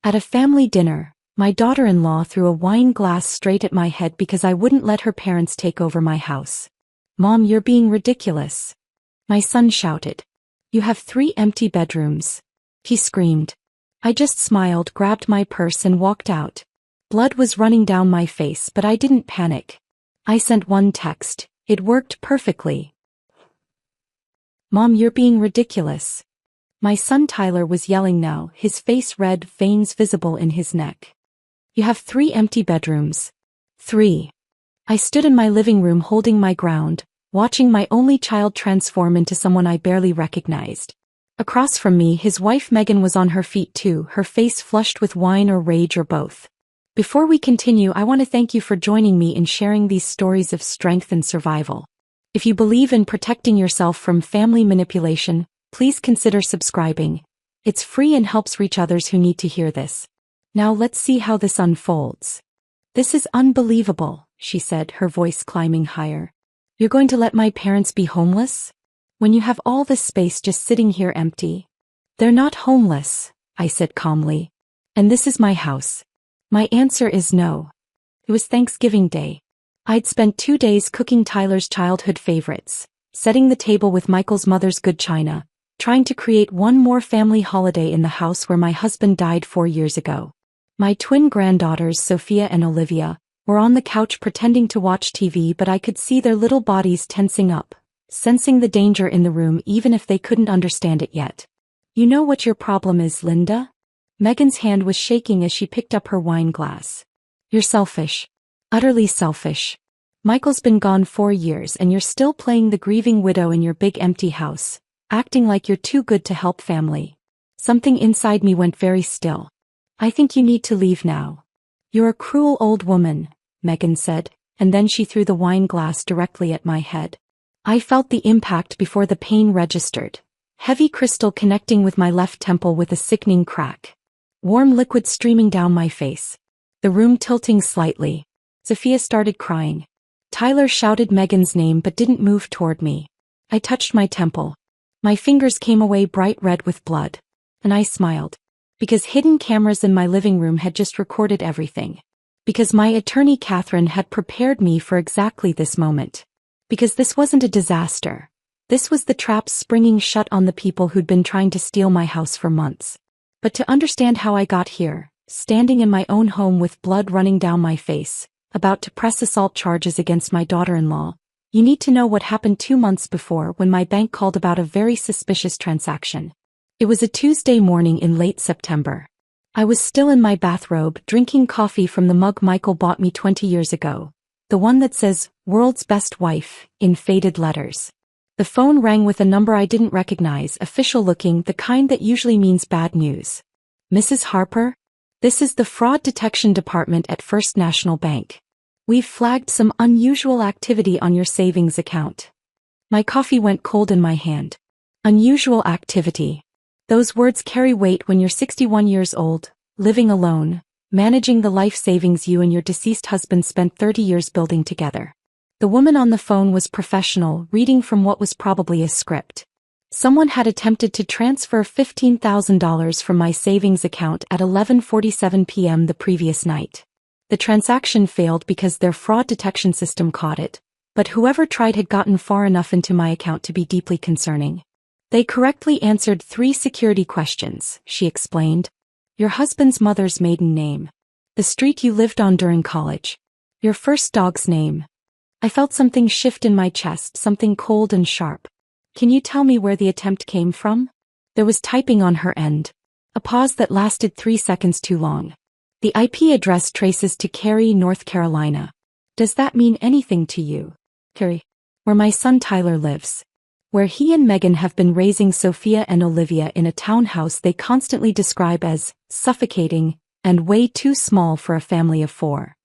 At a family dinner, my daughter-in-law threw a wine glass straight at my head because I wouldn't let her parents take over my house. "Mom, you're being ridiculous," my son shouted. "You have 3 empty bedrooms," he screamed. I just smiled, grabbed my purse and walked out. Blood was running down my face, but I didn't panic. I sent one text. It worked perfectly. "Mom, you're being ridiculous." My son Tyler was yelling now, his face red, veins visible in his neck. "You have 3 empty bedrooms." 3. I stood in my living room holding my ground, watching my only child transform into someone I barely recognized. Across from me, his wife Megan was on her feet too, her face flushed with wine or rage or both. Before we continue, I want to thank you for joining me in sharing these stories of strength and survival. If you believe in protecting yourself from family manipulation, please consider subscribing. It's free and helps reach others who need to hear this. Now let's see how this unfolds. "This is unbelievable," she said, her voice climbing higher. "You're going to let my parents be homeless? When you have all this space just sitting here empty?" "They're not homeless," I said calmly. "And this is my house." My answer is no. It was Thanksgiving Day. I'd spent 2 days cooking Tyler's childhood favorites, setting the table with Michael's mother's good china, trying to create one more family holiday in the house where my husband died 4 years ago. My twin granddaughters, Sophia and Olivia, were on the couch pretending to watch TV, but I could see their little bodies tensing up, sensing the danger in the room even if they couldn't understand it yet. "You know what your problem is, Linda?" Megan's hand was shaking as she picked up her wine glass. "You're selfish. Utterly selfish. Michael's been gone 4 years and you're still playing the grieving widow in your big empty house, acting like you're too good to help family." Something inside me went very still. "I think you need to leave now." "You're a cruel old woman," Megan said, and then she threw the wine glass directly at my head. I felt the impact before the pain registered. Heavy crystal connecting with my left temple with a sickening crack. Warm liquid streaming down my face. The room tilting slightly. Sophia started crying. Tyler shouted Megan's name but didn't move toward me. I touched my temple. My fingers came away bright red with blood. And I smiled. Because hidden cameras in my living room had just recorded everything. Because my attorney Catherine had prepared me for exactly this moment. Because this wasn't a disaster. This was the traps springing shut on the people who'd been trying to steal my house for months. But to understand how I got here, standing in my own home with blood running down my face, about to press assault charges against my daughter-in-law, you need to know what happened 2 months before when my bank called about a very suspicious transaction. It was a Tuesday morning in late September. I was still in my bathrobe, drinking coffee from the mug Michael bought me 20 years ago. The one that says, "World's Best Wife," in faded letters. The phone rang with a number I didn't recognize, official looking, the kind that usually means bad news. "Mrs. Harper? This is the Fraud Detection Department at First National Bank. We've flagged some unusual activity on your savings account." My coffee went cold in my hand. Unusual activity. Those words carry weight when you're 61 years old, living alone, managing the life savings you and your deceased husband spent 30 years building together. The woman on the phone was professional, reading from what was probably a script. Someone had attempted to transfer $15,000 from my savings account at 11:47 p.m. the previous night. The transaction failed because their fraud detection system caught it, but whoever tried had gotten far enough into my account to be deeply concerning. They correctly answered 3 security questions, she explained. Your husband's mother's maiden name. The street you lived on during college. Your first dog's name. I felt something shift in my chest, something cold and sharp. Can you tell me where the attempt came from? There was typing on her end. A pause that lasted 3 seconds too long. The IP address traces to Cary, North Carolina. Does that mean anything to you? Cary. Where my son Tyler lives. Where he and Megan have been raising Sophia and Olivia in a townhouse they constantly describe as suffocating and way too small for a family of 4.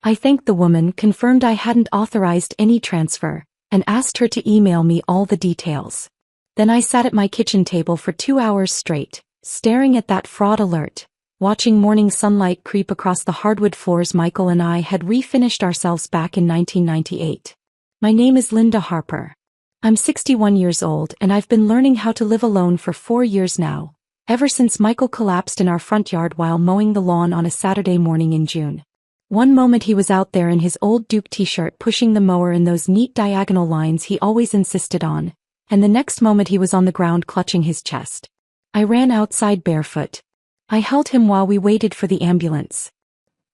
I thanked the woman, confirmed I hadn't authorized any transfer, and asked her to email me all the details. Then I sat at my kitchen table for 2 hours straight, staring at that fraud alert, watching morning sunlight creep across the hardwood floors Michael and I had refinished ourselves back in 1998. My name is Linda Harper. I'm 61 years old and I've been learning how to live alone for 4 years now, Ever since Michael collapsed in our front yard while mowing the lawn on a Saturday morning in June. One moment he was out there in his old Duke t-shirt pushing the mower in those neat diagonal lines he always insisted on, and the next moment he was on the ground clutching his chest. I ran outside barefoot. I held him while we waited for the ambulance.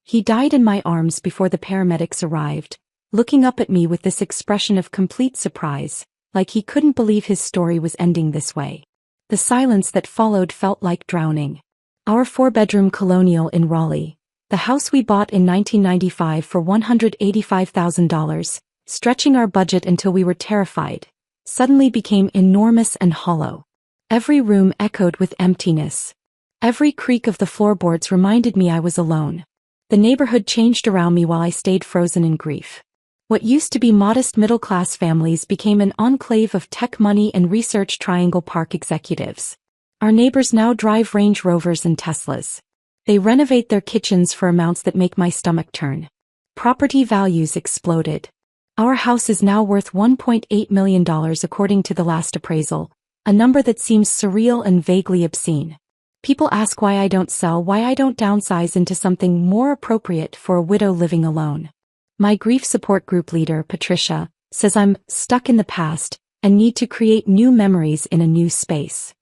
He died in my arms before the paramedics arrived, looking up at me with this expression of complete surprise, like he couldn't believe his story was ending this way. The silence that followed felt like drowning. Our 4-bedroom colonial in Raleigh, the house we bought in 1995 for $185,000, stretching our budget until we were terrified, suddenly became enormous and hollow. Every room echoed with emptiness. Every creak of the floorboards reminded me I was alone. The neighborhood changed around me while I stayed frozen in grief. What used to be modest middle-class families became an enclave of tech money and research Triangle Park executives. Our neighbors now drive Range Rovers and Teslas. They renovate their kitchens for amounts that make my stomach turn. Property values exploded. Our house is now worth $1.8 million according to the last appraisal, a number that seems surreal and vaguely obscene. People ask why I don't sell, why I don't downsize into something more appropriate for a widow living alone. My grief support group leader, Patricia, says I'm stuck in the past and need to create new memories in a new space.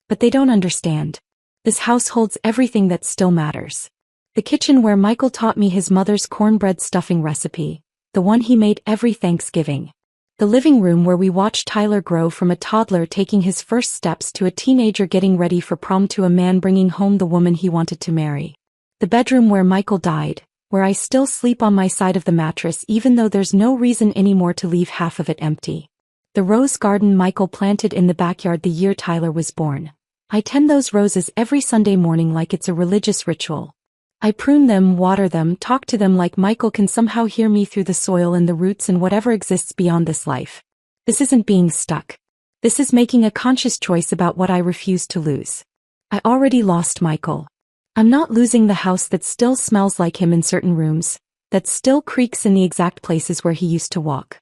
But they don't understand. This house holds everything that still matters. The kitchen where Michael taught me his mother's cornbread stuffing recipe, the one he made every Thanksgiving. The living room where we watched Tyler grow from a toddler taking his first steps to a teenager getting ready for prom to a man bringing home the woman he wanted to marry. The bedroom where Michael died, where I still sleep on my side of the mattress even though there's no reason anymore to leave half of it empty. The rose garden Michael planted in the backyard the year Tyler was born. I tend those roses every Sunday morning like it's a religious ritual. I prune them, water them, talk to them like Michael can somehow hear me through the soil and the roots and whatever exists beyond this life. This isn't being stuck. This is making a conscious choice about what I refuse to lose. I already lost Michael. I'm not losing the house that still smells like him in certain rooms, that still creaks in the exact places where he used to walk.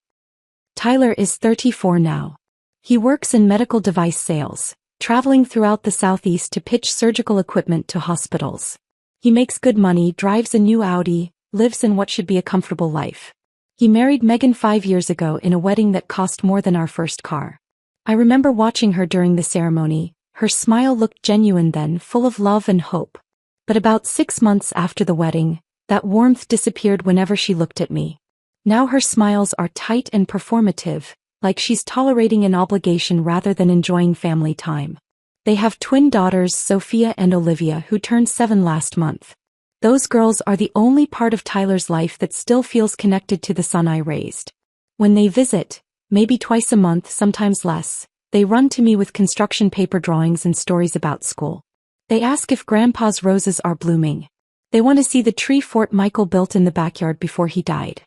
Tyler is 34 now. He works in medical device sales, traveling throughout the Southeast to pitch surgical equipment to hospitals. He makes good money, drives a new Audi, lives in what should be a comfortable life. He married Megan 5 years ago in a wedding that cost more than our first car. I remember watching her during the ceremony. Her smile looked genuine then, full of love and hope. But about 6 months after the wedding, that warmth disappeared whenever she looked at me. Now her smiles are tight and performative, like she's tolerating an obligation rather than enjoying family time. They have twin daughters, Sophia and Olivia, who turned 7 last month. Those girls are the only part of Tyler's life that still feels connected to the son I raised. When they visit, maybe twice a month, sometimes less, they run to me with construction paper drawings and stories about school. They ask if Grandpa's roses are blooming. They want to see the tree fort Michael built in the backyard before he died.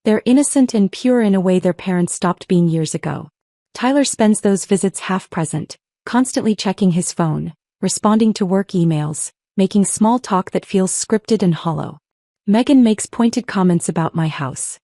They're innocent and pure in a way their parents stopped being years ago. Tyler spends those visits half present, constantly checking his phone, responding to work emails, making small talk that feels scripted and hollow. Megan makes pointed comments about my house.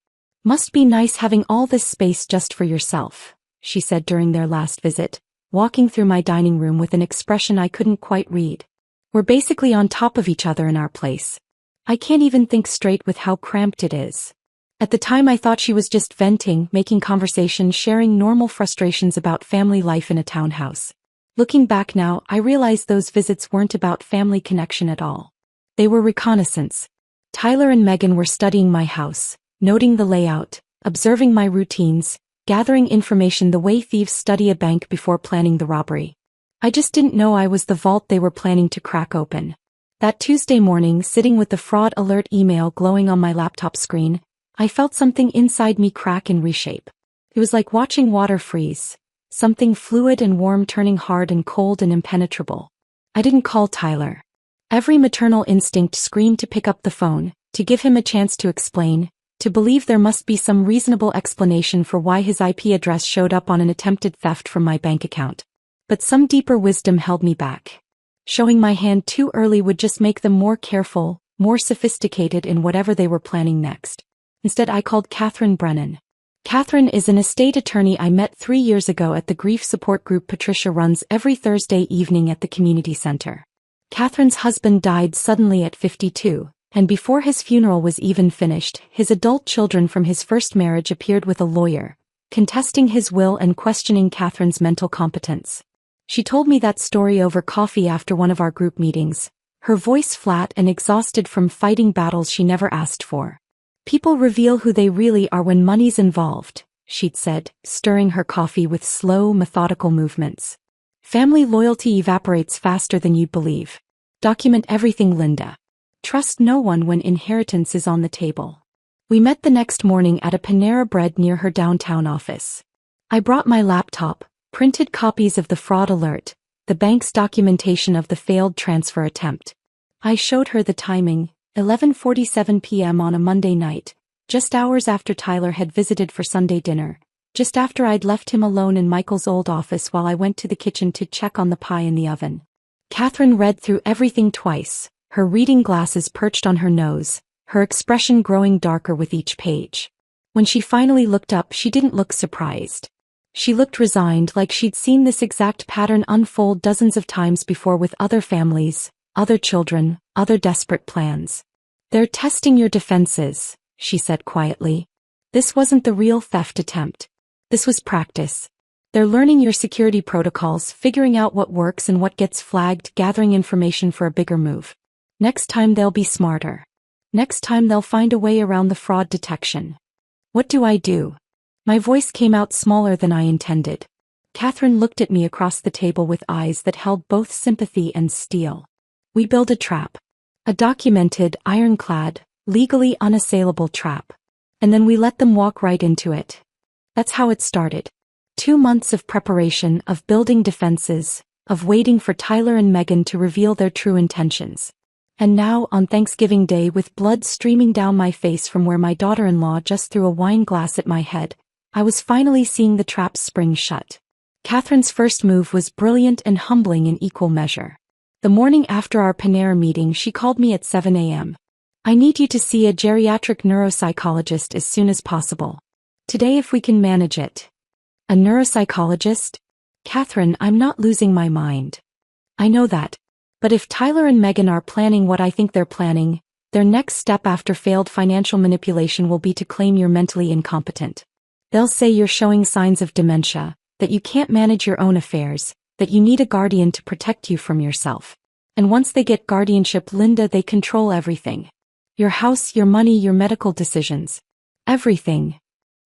Must be nice having all this space just for yourself, she said during their last visit, walking through my dining room with an expression I couldn't quite read. We're basically on top of each other in our place. I can't even think straight with how cramped it is. At the time I thought she was just venting, making conversation, sharing normal frustrations about family life in a townhouse. Looking back now, I realize those visits weren't about family connection at all. They were reconnaissance. Tyler and Megan were studying my house, noting the layout, observing my routines, gathering information the way thieves study a bank before planning the robbery. I just didn't know I was the vault they were planning to crack open. That Tuesday morning, sitting with the fraud alert email glowing on my laptop screen, I felt something inside me crack and reshape. It was like watching water freeze, something fluid and warm turning hard and cold and impenetrable. I didn't call Tyler. Every maternal instinct screamed to pick up the phone, to give him a chance to explain, to believe there must be some reasonable explanation for why his IP address showed up on an attempted theft from my bank account. But some deeper wisdom held me back. Showing my hand too early would just make them more careful, more sophisticated in whatever they were planning next. Instead I called Catherine Brennan. Catherine is an estate attorney I met 3 years ago at the grief support group Patricia runs every Thursday evening at the community center. Catherine's husband died suddenly at 52, and before his funeral was even finished, his adult children from his first marriage appeared with a lawyer, contesting his will and questioning Catherine's mental competence. She told me that story over coffee after one of our group meetings, her voice flat and exhausted from fighting battles she never asked for. People reveal who they really are when money's involved, she'd said, stirring her coffee with slow, methodical movements. Family loyalty evaporates faster than you'd believe. Document everything, Linda. Trust no one when inheritance is on the table. We met the next morning at a Panera Bread near her downtown office. I brought my laptop, printed copies of the fraud alert, the bank's documentation of the failed transfer attempt. I showed her the timing, 11:47 p.m. on a Monday night, just hours after Tyler had visited for Sunday dinner, just after I'd left him alone in Michael's old office while I went to the kitchen to check on the pie in the oven. Catherine read through everything twice, her reading glasses perched on her nose, her expression growing darker with each page. When she finally looked up, she didn't look surprised. She looked resigned, like she'd seen this exact pattern unfold dozens of times before with other families, other children, other desperate plans. They're testing your defenses, she said quietly. This wasn't the real theft attempt. This was practice. They're learning your security protocols, figuring out what works and what gets flagged, gathering information for a bigger move. Next time they'll be smarter. Next time they'll find a way around the fraud detection. What do I do? My voice came out smaller than I intended. Catherine looked at me across the table with eyes that held both sympathy and steel. We build a trap. A documented, ironclad, legally unassailable trap. And then we let them walk right into it. That's how it started. 2 months of preparation, of building defenses, of waiting for Tyler and Megan to reveal their true intentions. And now, on Thanksgiving Day, with blood streaming down my face from where my daughter-in-law just threw a wine glass at my head, I was finally seeing the trap spring shut. Catherine's first move was brilliant and humbling in equal measure. The morning after our Panera meeting, she called me at 7 a.m. I need you to see a geriatric neuropsychologist as soon as possible. Today, if we can manage it. A neuropsychologist? Catherine, I'm not losing my mind. I know that. But if Tyler and Megan are planning what I think they're planning, their next step after failed financial manipulation will be to claim you're mentally incompetent. They'll say you're showing signs of dementia, that you can't manage your own affairs, that you need a guardian to protect you from yourself. And once they get guardianship, Linda, they control everything. Your house, your money, your medical decisions. Everything.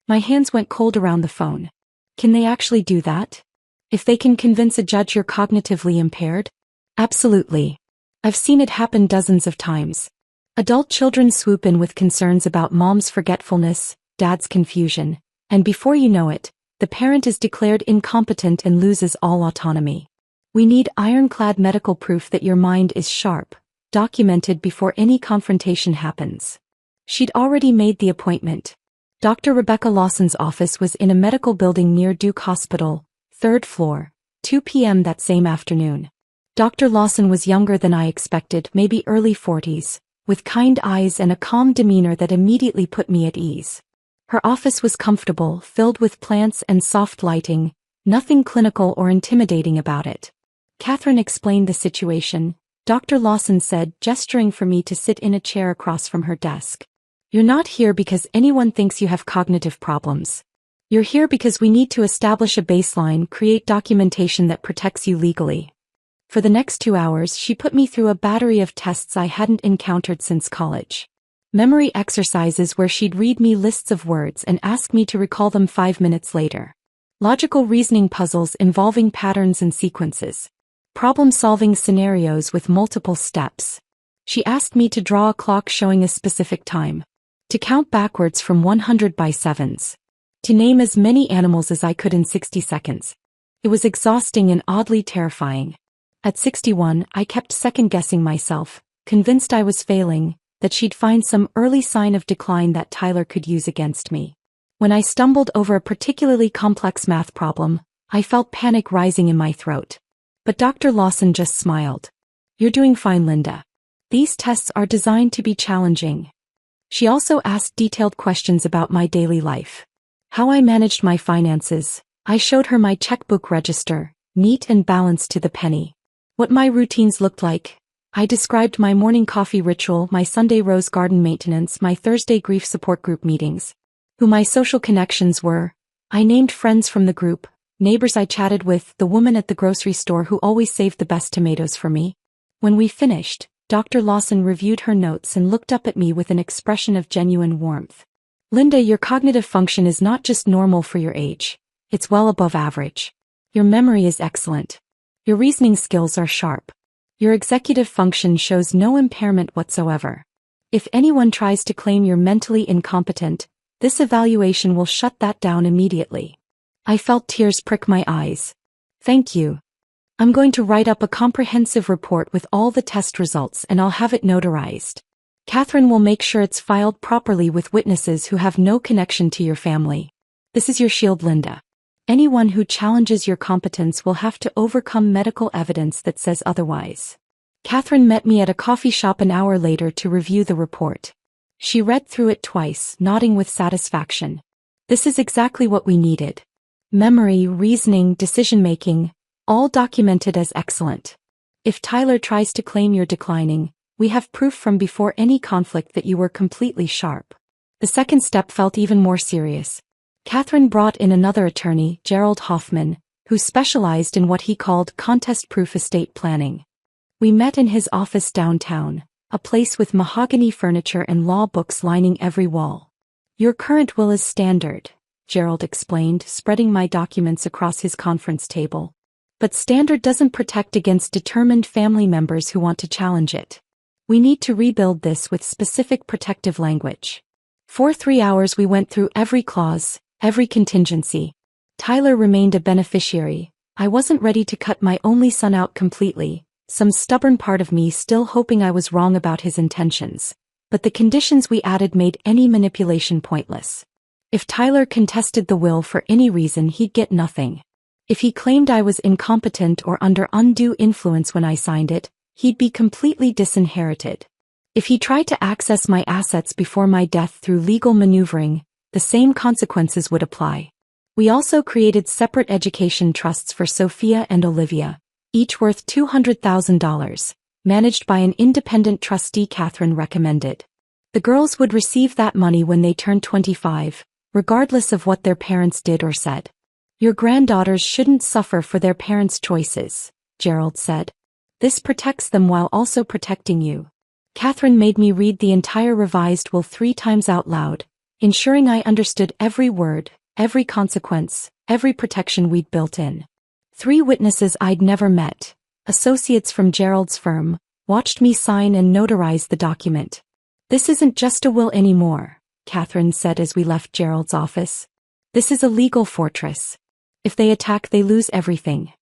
My hands went cold around the phone. Can they actually do that? If they can convince a judge you're cognitively impaired? Absolutely. I've seen it happen dozens of times. Adult children swoop in with concerns about mom's forgetfulness, dad's confusion, and before you know it, the parent is declared incompetent and loses all autonomy. We need ironclad medical proof that your mind is sharp, documented before any confrontation happens. She'd already made the appointment. Dr. Rebecca Lawson's office was in a medical building near Duke Hospital, 3rd floor, 2 p.m. that same afternoon. Dr. Lawson was younger than I expected, maybe early 40s, with kind eyes and a calm demeanor that immediately put me at ease. Her office was comfortable, filled with plants and soft lighting, nothing clinical or intimidating about it. Catherine explained the situation. Dr. Lawson said, gesturing for me to sit in a chair across from her desk. You're not here because anyone thinks you have cognitive problems. You're here because we need to establish a baseline, create documentation that protects you legally. For the next 2 hours, she put me through a battery of tests I hadn't encountered since college. Memory exercises where she'd read me lists of words and ask me to recall them 5 minutes later. Logical reasoning puzzles involving patterns and sequences. Problem-solving scenarios with multiple steps. She asked me to draw a clock showing a specific time. To count backwards from 100 by sevens. To name as many animals as I could in 60 seconds. It was exhausting and oddly terrifying. At 61, I kept second-guessing myself, convinced I was failing, that she'd find some early sign of decline that Tyler could use against me. When I stumbled over a particularly complex math problem, I felt panic rising in my throat. But Dr. Lawson just smiled. You're doing fine, Linda. These tests are designed to be challenging. She also asked detailed questions about my daily life. How I managed my finances. I showed her my checkbook register, neat and balanced to the penny. What my routines looked like. I described my morning coffee ritual, my Sunday rose garden maintenance, my Thursday grief support group meetings. Who my social connections were. I named friends from the group, neighbors I chatted with, the woman at the grocery store who always saved the best tomatoes for me. When we finished, Dr. Lawson reviewed her notes and looked up at me with an expression of genuine warmth. Linda, your cognitive function is not just normal for your age. It's well above average. Your memory is excellent. Your reasoning skills are sharp. Your executive function shows no impairment whatsoever. If anyone tries to claim you're mentally incompetent, this evaluation will shut that down immediately. I felt tears prick my eyes. Thank you. I'm going to write up a comprehensive report with all the test results and I'll have it notarized. Catherine will make sure it's filed properly with witnesses who have no connection to your family. This is your shield, Linda. Anyone who challenges your competence will have to overcome medical evidence that says otherwise. Catherine met me at a coffee shop an hour later to review the report. She read through it twice, nodding with satisfaction. This is exactly what we needed. Memory, reasoning, decision-making, all documented as excellent. If Tyler tries to claim you're declining, we have proof from before any conflict that you were completely sharp. The second step felt even more serious. Catherine brought in another attorney, Gerald Hoffman, who specialized in what he called contest-proof estate planning. We met in his office downtown, a place with mahogany furniture and law books lining every wall. Your current will is standard, Gerald explained, spreading my documents across his conference table. But standard doesn't protect against determined family members who want to challenge it. We need to rebuild this with specific protective language. For 3 hours we went through every clause, every contingency. Tyler remained a beneficiary. I wasn't ready to cut my only son out completely, some stubborn part of me still hoping I was wrong about his intentions. But the conditions we added made any manipulation pointless. If Tyler contested the will for any reason, he'd get nothing. If he claimed I was incompetent or under undue influence when I signed it, he'd be completely disinherited. If he tried to access my assets before my death through legal maneuvering, the same consequences would apply. We also created separate education trusts for Sophia and Olivia, each worth $200,000, managed by an independent trustee Catherine recommended. The girls would receive that money when they turned 25, regardless of what their parents did or said. Your granddaughters shouldn't suffer for their parents' choices, Gerald said. This protects them while also protecting you. Catherine made me read the entire revised will 3 times out loud, ensuring I understood every word, every consequence, every protection we'd built in. 3 witnesses I'd never met, associates from Gerald's firm, watched me sign and notarize the document. This isn't just a will anymore, Catherine said as we left Gerald's office. This is a legal fortress. If they attack, they lose everything.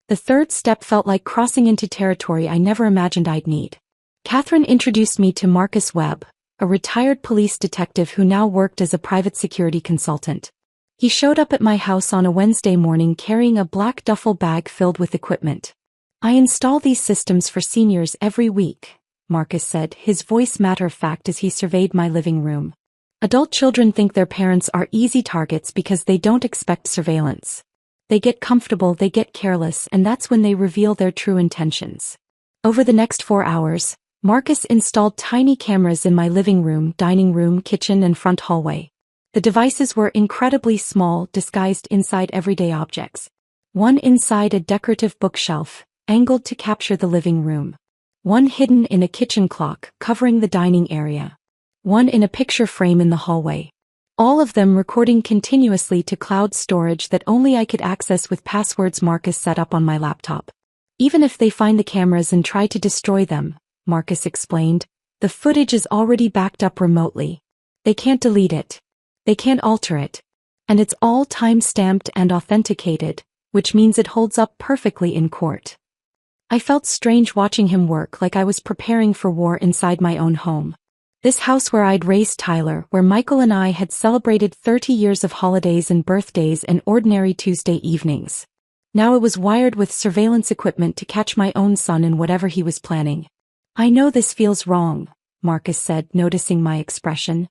The third step felt like crossing into territory I never imagined I'd need. Catherine introduced me to Marcus Webb, a retired police detective who now worked as a private security consultant. He showed up at my house on a Wednesday morning carrying a black duffel bag filled with equipment. I install these systems for seniors every week, Marcus said, his voice matter-of-fact as he surveyed my living room. Adult children think their parents are easy targets because they don't expect surveillance. They get comfortable, they get careless, and that's when they reveal their true intentions. Over the next 4 hours, Marcus installed tiny cameras in my living room, dining room, kitchen, and front hallway. The devices were incredibly small, disguised inside everyday objects. One inside a decorative bookshelf, angled to capture the living room. One hidden in a kitchen clock, covering the dining area. One in a picture frame in the hallway. All of them recording continuously to cloud storage that only I could access with passwords Marcus set up on my laptop. Even if they find the cameras and try to destroy them, Marcus explained, the footage is already backed up remotely. They can't delete it. They can't alter it. And it's all time-stamped and authenticated, which means it holds up perfectly in court. I felt strange watching him work, like I was preparing for war inside my own home. This house where I'd raised Tyler, where Michael and I had celebrated 30 years of holidays and birthdays and ordinary Tuesday evenings. Now it was wired with surveillance equipment to catch my own son in whatever he was planning. I know this feels wrong, Marcus said, noticing my expression.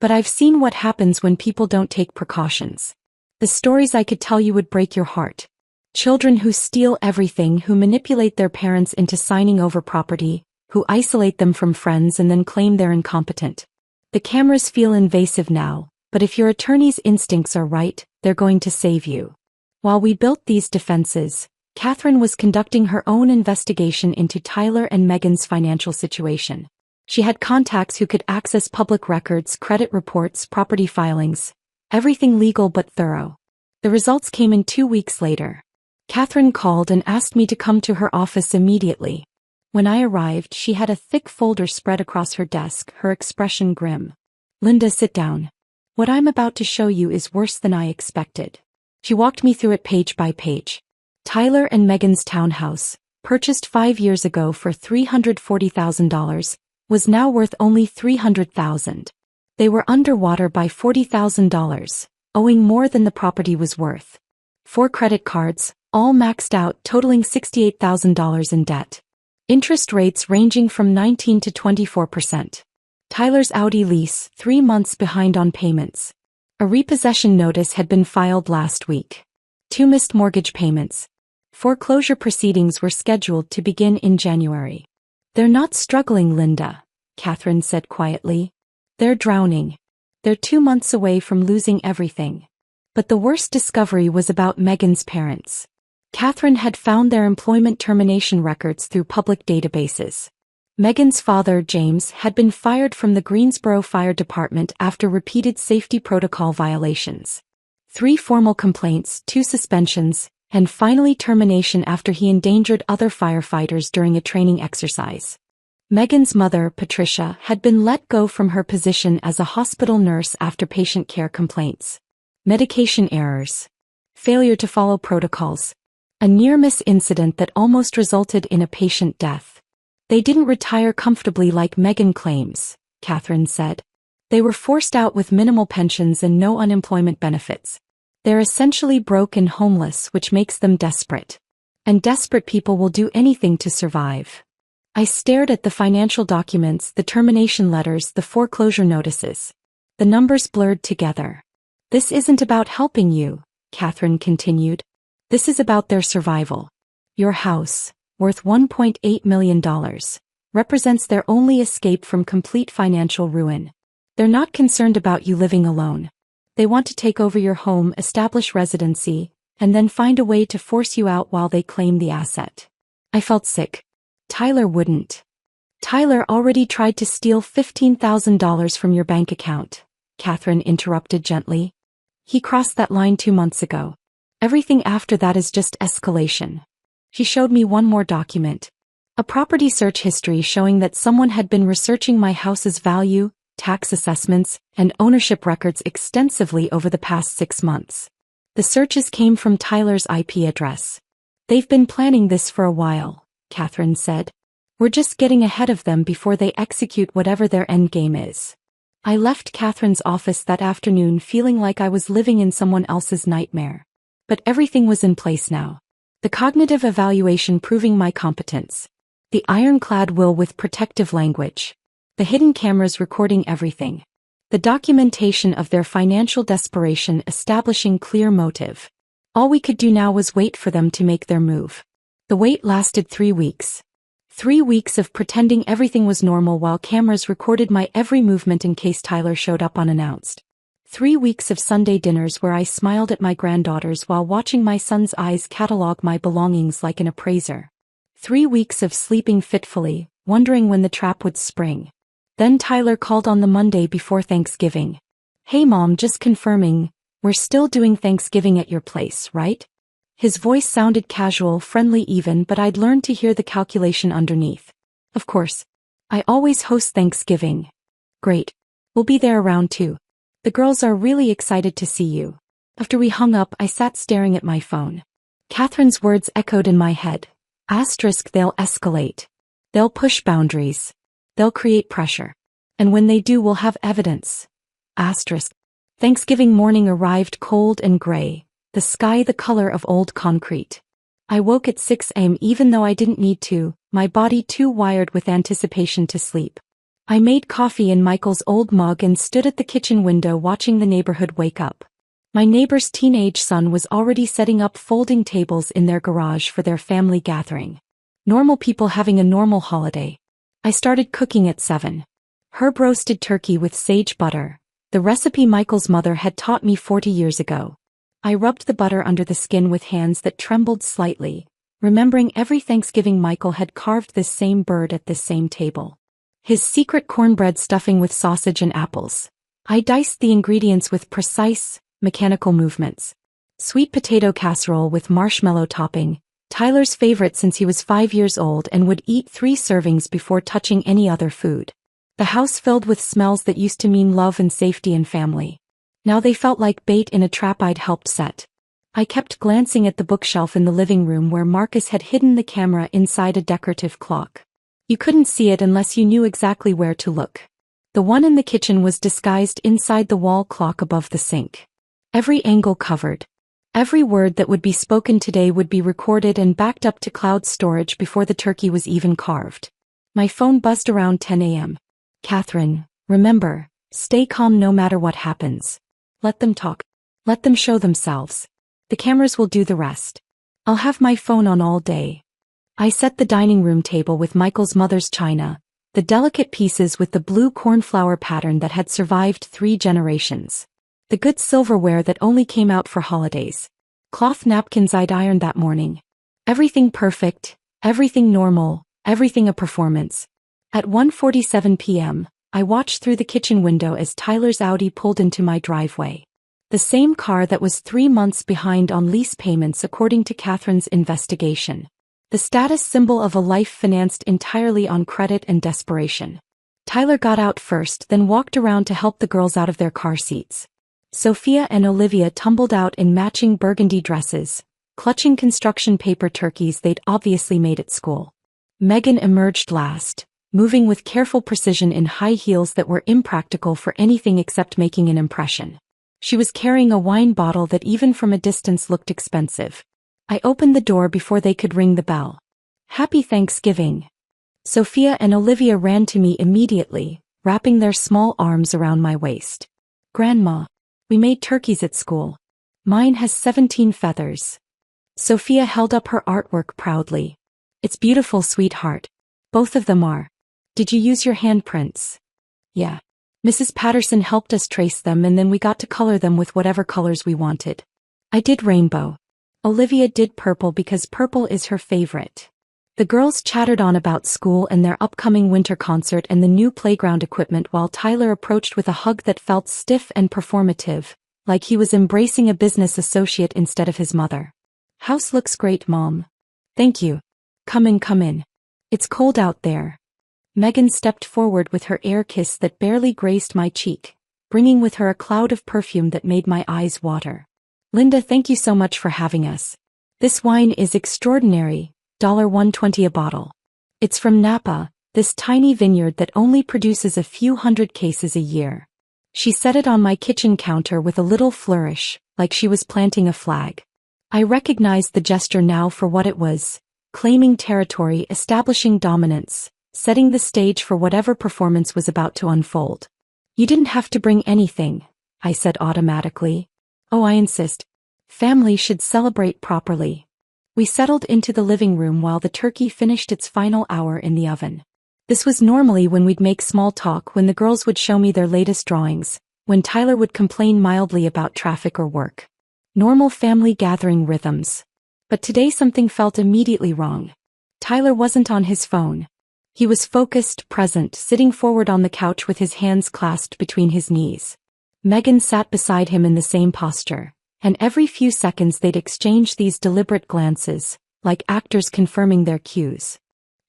But I've seen what happens when people don't take precautions. The stories I could tell you would break your heart. Children who steal everything, who manipulate their parents into signing over property, who isolate them from friends and then claim they're incompetent. The cameras feel invasive now, but if your attorney's instincts are right, they're going to save you. While we built these defenses, Catherine was conducting her own investigation into Tyler and Megan's financial situation. She had contacts who could access public records, credit reports, property filings, everything legal but thorough. The results came in 2 weeks later. Catherine called and asked me to come to her office immediately. When I arrived, she had a thick folder spread across her desk, her expression grim. "Linda, sit down. What I'm about to show you is worse than I expected." She walked me through it page by page. Tyler and Megan's townhouse, purchased 5 years ago for $340,000, was now worth only $300,000. They were underwater by $40,000, owing more than the property was worth. 4 credit cards, all maxed out, totaling $68,000 in debt. Interest rates ranging from 19 to 24%. Tyler's Audi lease, 3 months behind on payments. A repossession notice had been filed last week. 2 missed mortgage payments. Foreclosure proceedings were scheduled to begin in January. "They're not struggling, Linda," Catherine said quietly. "They're drowning. They're 2 months away from losing everything." But the worst discovery was about Megan's parents. Catherine had found their employment termination records through public databases. Megan's father, James, had been fired from the Greensboro Fire Department after repeated safety protocol violations. 3 formal complaints, 2 suspensions, and finally termination after he endangered other firefighters during a training exercise. Megan's mother, Patricia, had been let go from her position as a hospital nurse after patient care complaints. Medication errors. Failure to follow protocols. A near-miss incident that almost resulted in a patient death. They didn't retire comfortably like Megan claims, Catherine said. They were forced out with minimal pensions and no unemployment benefits. They're essentially broke and homeless, which makes them desperate. And desperate people will do anything to survive. I stared at the financial documents, the termination letters, the foreclosure notices. The numbers blurred together. "This isn't about helping you," Catherine continued. "This is about their survival. Your house, worth $1.8 million, represents their only escape from complete financial ruin. They're not concerned about you living alone. They want to take over your home, establish residency, and then find a way to force you out while they claim the asset." I felt sick. Tyler wouldn't. "Tyler already tried to steal $15,000 from your bank account," Catherine interrupted gently. "He crossed that line 2 months ago. Everything after that is just escalation." She showed me one more document. A property search history showing that someone had been researching my house's value, tax assessments, and ownership records extensively over the past 6 months. The searches came from Tyler's IP address. "They've been planning this for a while," Catherine said. "We're just getting ahead of them before they execute whatever their endgame is." I left Catherine's office that afternoon feeling like I was living in someone else's nightmare. But everything was in place now. The cognitive evaluation proving my competence. The ironclad will with protective language. The hidden cameras recording everything. The documentation of their financial desperation establishing clear motive. All we could do now was wait for them to make their move. The wait lasted 3 weeks. 3 weeks of pretending everything was normal while cameras recorded my every movement in case Tyler showed up unannounced. 3 weeks of Sunday dinners where I smiled at my granddaughters while watching my son's eyes catalog my belongings like an appraiser. 3 weeks of sleeping fitfully, wondering when the trap would spring. Then Tyler called on the Monday before Thanksgiving. "Hey Mom, just confirming, we're still doing Thanksgiving at your place, right?" His voice sounded casual, friendly even, but I'd learned to hear the calculation underneath. "Of course. I always host Thanksgiving." "Great. We'll be there around 2. The girls are really excited to see you." After we hung up, I sat staring at my phone. Catherine's words echoed in my head. They'll escalate. They'll push boundaries. They'll create pressure. And when they do, we'll have evidence. Thanksgiving morning arrived cold and gray, the sky the color of old concrete. I woke at 6 a.m. even though I didn't need to, my body too wired with anticipation to sleep. I made coffee in Michael's old mug and stood at the kitchen window watching the neighborhood wake up. My neighbor's teenage son was already setting up folding tables in their garage for their family gathering. Normal people having a normal holiday. I started cooking at 7. Herb roasted turkey with sage butter, the recipe Michael's mother had taught me 40 years ago. I rubbed the butter under the skin with hands that trembled slightly, remembering every Thanksgiving Michael had carved this same bird at this same table. His secret cornbread stuffing with sausage and apples. I diced the ingredients with precise, mechanical movements. Sweet potato casserole with marshmallow topping, Tyler's favorite since he was 5 years old and would eat 3 servings before touching any other food. The house filled with smells that used to mean love and safety and family. Now they felt like bait in a trap I'd helped set. I kept glancing at the bookshelf in the living room where Marcus had hidden the camera inside a decorative clock. You couldn't see it unless you knew exactly where to look. The one in the kitchen was disguised inside the wall clock above the sink. Every angle covered. Every word that would be spoken today would be recorded and backed up to cloud storage before the turkey was even carved. My phone buzzed around 10 a.m. Catherine, remember, stay calm no matter what happens. Let them talk. Let them show themselves. The cameras will do the rest. I'll have my phone on all day. I set the dining room table with Michael's mother's china, the delicate pieces with the blue cornflower pattern that had survived 3 generations. The good silverware that only came out for holidays. Cloth napkins I'd ironed that morning. Everything perfect, everything normal, everything a performance. At 1:47 p.m., I watched through the kitchen window as Tyler's Audi pulled into my driveway. The same car that was 3 months behind on lease payments according to Catherine's investigation. The status symbol of a life financed entirely on credit and desperation. Tyler got out first, then walked around to help the girls out of their car seats. Sophia and Olivia tumbled out in matching burgundy dresses, clutching construction paper turkeys they'd obviously made at school. Megan emerged last, moving with careful precision in high heels that were impractical for anything except making an impression. She was carrying a wine bottle that even from a distance looked expensive. I opened the door before they could ring the bell. Happy Thanksgiving. Sophia and Olivia ran to me immediately, wrapping their small arms around my waist. Grandma. We made turkeys at school. Mine has 17 feathers. Sophia held up her artwork proudly. It's beautiful, sweetheart. Both of them are. Did you use your handprints? Yeah. Mrs. Patterson helped us trace them and then we got to color them with whatever colors we wanted. I did rainbow. Olivia did purple because purple is her favorite. The girls chattered on about school and their upcoming winter concert and the new playground equipment while Tyler approached with a hug that felt stiff and performative, like he was embracing a business associate instead of his mother. House looks great, Mom. Thank you. Come in, come in. It's cold out there. Megan stepped forward with her air kiss that barely grazed my cheek, bringing with her a cloud of perfume that made my eyes water. Linda, thank you so much for having us. This wine is extraordinary. $1.20 a bottle. It's from Napa, this tiny vineyard that only produces a few hundred cases a year. She set it on my kitchen counter with a little flourish, like she was planting a flag. I recognized the gesture now for what it was, claiming territory, establishing dominance, setting the stage for whatever performance was about to unfold. You didn't have to bring anything, I said automatically. Oh, I insist. Family should celebrate properly. We settled into the living room while the turkey finished its final hour in the oven. This was normally when we'd make small talk, when the girls would show me their latest drawings, when Tyler would complain mildly about traffic or work. Normal family gathering rhythms. But today something felt immediately wrong. Tyler wasn't on his phone. He was focused, present, sitting forward on the couch with his hands clasped between his knees. Megan sat beside him in the same posture. And every few seconds they'd exchange these deliberate glances, like actors confirming their cues.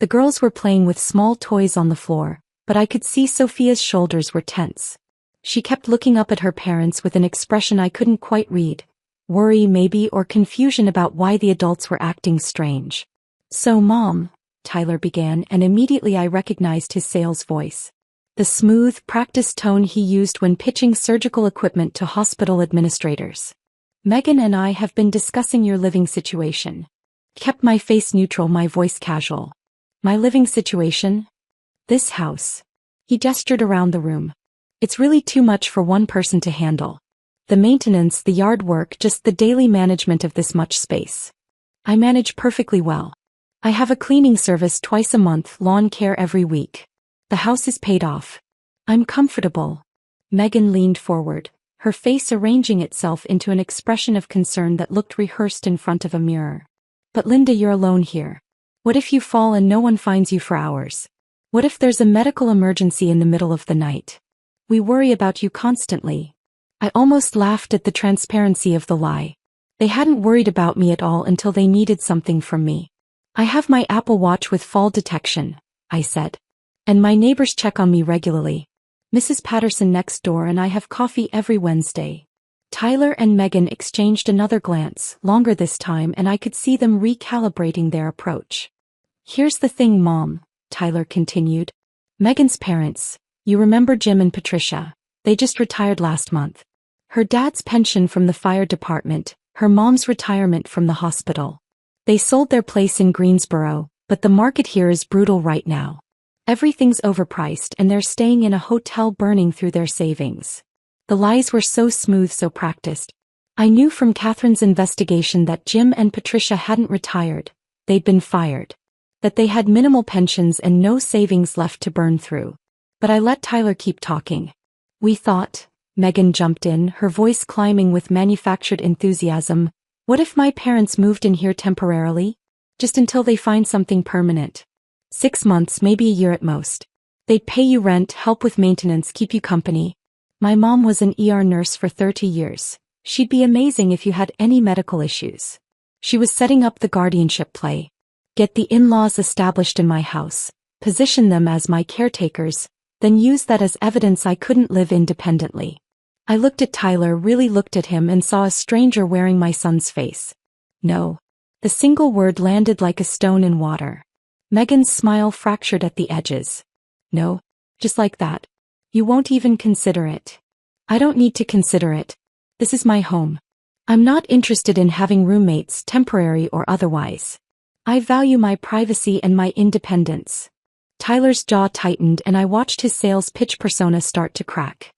The girls were playing with small toys on the floor, but I could see Sophia's shoulders were tense. She kept looking up at her parents with an expression I couldn't quite read. Worry maybe, or confusion about why the adults were acting strange. So Mom, Tyler began, and immediately I recognized his sales voice. The smooth, practiced tone he used when pitching surgical equipment to hospital administrators. Megan and I have been discussing your living situation. Kept my face neutral, my voice casual. My living situation? This house. He gestured around the room. It's really too much for one person to handle. The maintenance, the yard work, just the daily management of this much space. I manage perfectly well. I have a cleaning service twice a month, lawn care every week. The house is paid off. I'm comfortable. Megan leaned forward, her face arranging itself into an expression of concern that looked rehearsed in front of a mirror. But Linda, you're alone here. What if you fall and no one finds you for hours? What if there's a medical emergency in the middle of the night? We worry about you constantly. I almost laughed at the transparency of the lie. They hadn't worried about me at all until they needed something from me. I have my Apple Watch with fall detection, I said. And my neighbors check on me regularly. Mrs. Patterson next door and I have coffee every Wednesday. Tyler and Megan exchanged another glance, longer this time, and I could see them recalibrating their approach. Here's the thing, Mom, Tyler continued. Megan's parents, you remember Jim and Patricia, they just retired last month. Her dad's pension from the fire department, her mom's retirement from the hospital. They sold their place in Greensboro, but the market here is brutal right now. Everything's overpriced and they're staying in a hotel burning through their savings. The lies were so smooth, so practiced. I knew from Catherine's investigation that Jim and Patricia hadn't retired, they'd been fired. That they had minimal pensions and no savings left to burn through. But I let Tyler keep talking. We thought, Megan jumped in, her voice climbing with manufactured enthusiasm, what if my parents moved in here temporarily? Just until they find something permanent. 6 months, maybe a year at most. They'd pay you rent, help with maintenance, keep you company. My mom was an ER nurse for 30 years. She'd be amazing if you had any medical issues. She was setting up the guardianship play. Get the in-laws established in my house, position them as my caretakers, then use that as evidence I couldn't live independently. I looked at Tyler, really looked at him, and saw a stranger wearing my son's face. No. The single word landed like a stone in water. Megan's smile fractured at the edges. No. Just like that. You won't even consider it. I don't need to consider it. This is my home. I'm not interested in having roommates, temporary or otherwise. I value my privacy and my independence. Tyler's jaw tightened and I watched his sales pitch persona start to crack.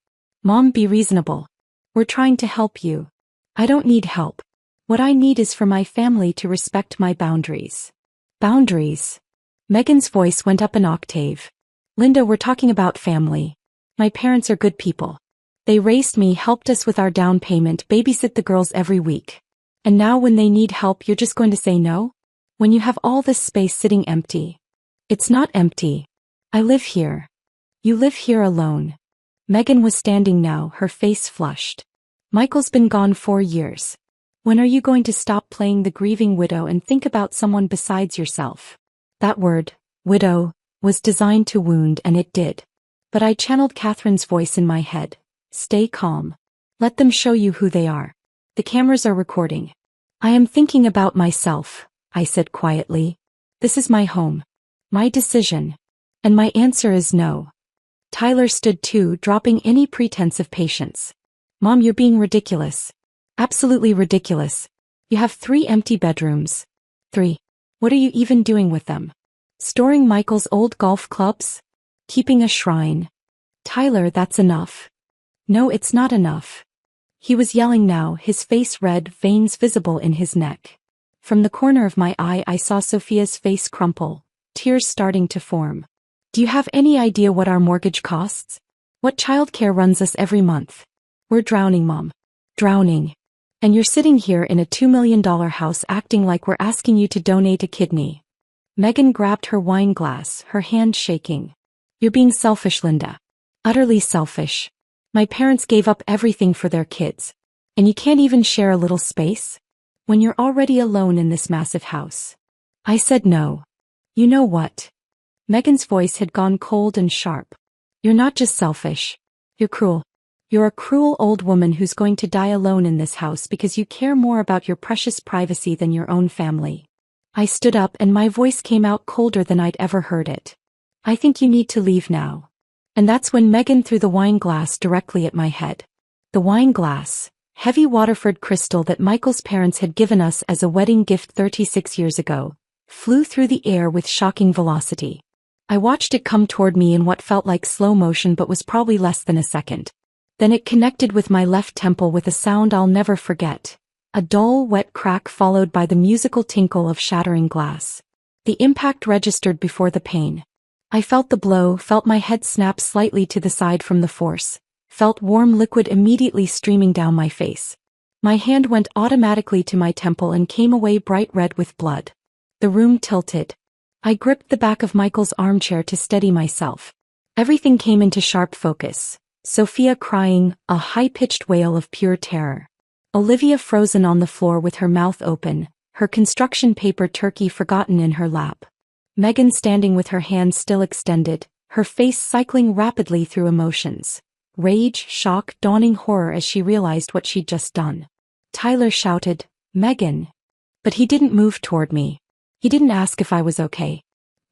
Mom, be reasonable. We're trying to help you. I don't need help. What I need is for my family to respect my boundaries. Boundaries? Megan's voice went up an octave. Linda, we're talking about family. My parents are good people. They raised me, helped us with our down payment, babysit the girls every week. And now when they need help, you're just going to say no? When you have all this space sitting empty. It's not empty. I live here. You live here alone. Megan was standing now, her face flushed. Michael's been gone 4 years. When are you going to stop playing the grieving widow and think about someone besides yourself? That word, widow, was designed to wound, and it did. But I channeled Catherine's voice in my head. Stay calm. Let them show you who they are. The cameras are recording. I am thinking about myself, I said quietly. This is my home. My decision. And my answer is no. Tyler stood too, dropping any pretense of patience. Mom, you're being ridiculous. Absolutely ridiculous. You have 3 empty bedrooms. 3. What are you even doing with them? Storing Michael's old golf clubs? Keeping a shrine? Tyler, that's enough. No, it's not enough. He was yelling now, his face red, veins visible in his neck. From the corner of my eye I saw Sophia's face crumple, tears starting to form. Do you have any idea what our mortgage costs? What childcare runs us every month? We're drowning, Mom. Drowning. And you're sitting here in a $2 million house acting like we're asking you to donate a kidney. Megan grabbed her wine glass, her hand shaking. You're being selfish, Linda. Utterly selfish. My parents gave up everything for their kids. And you can't even share a little space? When you're already alone in this massive house. I said no. You know what? Megan's voice had gone cold and sharp. You're not just selfish. You're cruel. You're a cruel old woman who's going to die alone in this house because you care more about your precious privacy than your own family. I stood up and my voice came out colder than I'd ever heard it. I think you need to leave now. And that's when Megan threw the wine glass directly at my head. The wine glass, heavy Waterford crystal that Michael's parents had given us as a wedding gift 36 years ago, flew through the air with shocking velocity. I watched it come toward me in what felt like slow motion but was probably less than a second. Then it connected with my left temple with a sound I'll never forget. A dull, wet crack followed by the musical tinkle of shattering glass. The impact registered before the pain. I felt the blow, felt my head snap slightly to the side from the force, felt warm liquid immediately streaming down my face. My hand went automatically to my temple and came away bright red with blood. The room tilted. I gripped the back of Michael's armchair to steady myself. Everything came into sharp focus. Sophia crying, a high-pitched wail of pure terror. Olivia frozen on the floor with her mouth open, her construction paper turkey forgotten in her lap. Megan standing with her hands still extended, her face cycling rapidly through emotions. Rage, shock, dawning horror as she realized what she'd just done. Tyler shouted, "Megan!" But he didn't move toward me. He didn't ask if I was okay.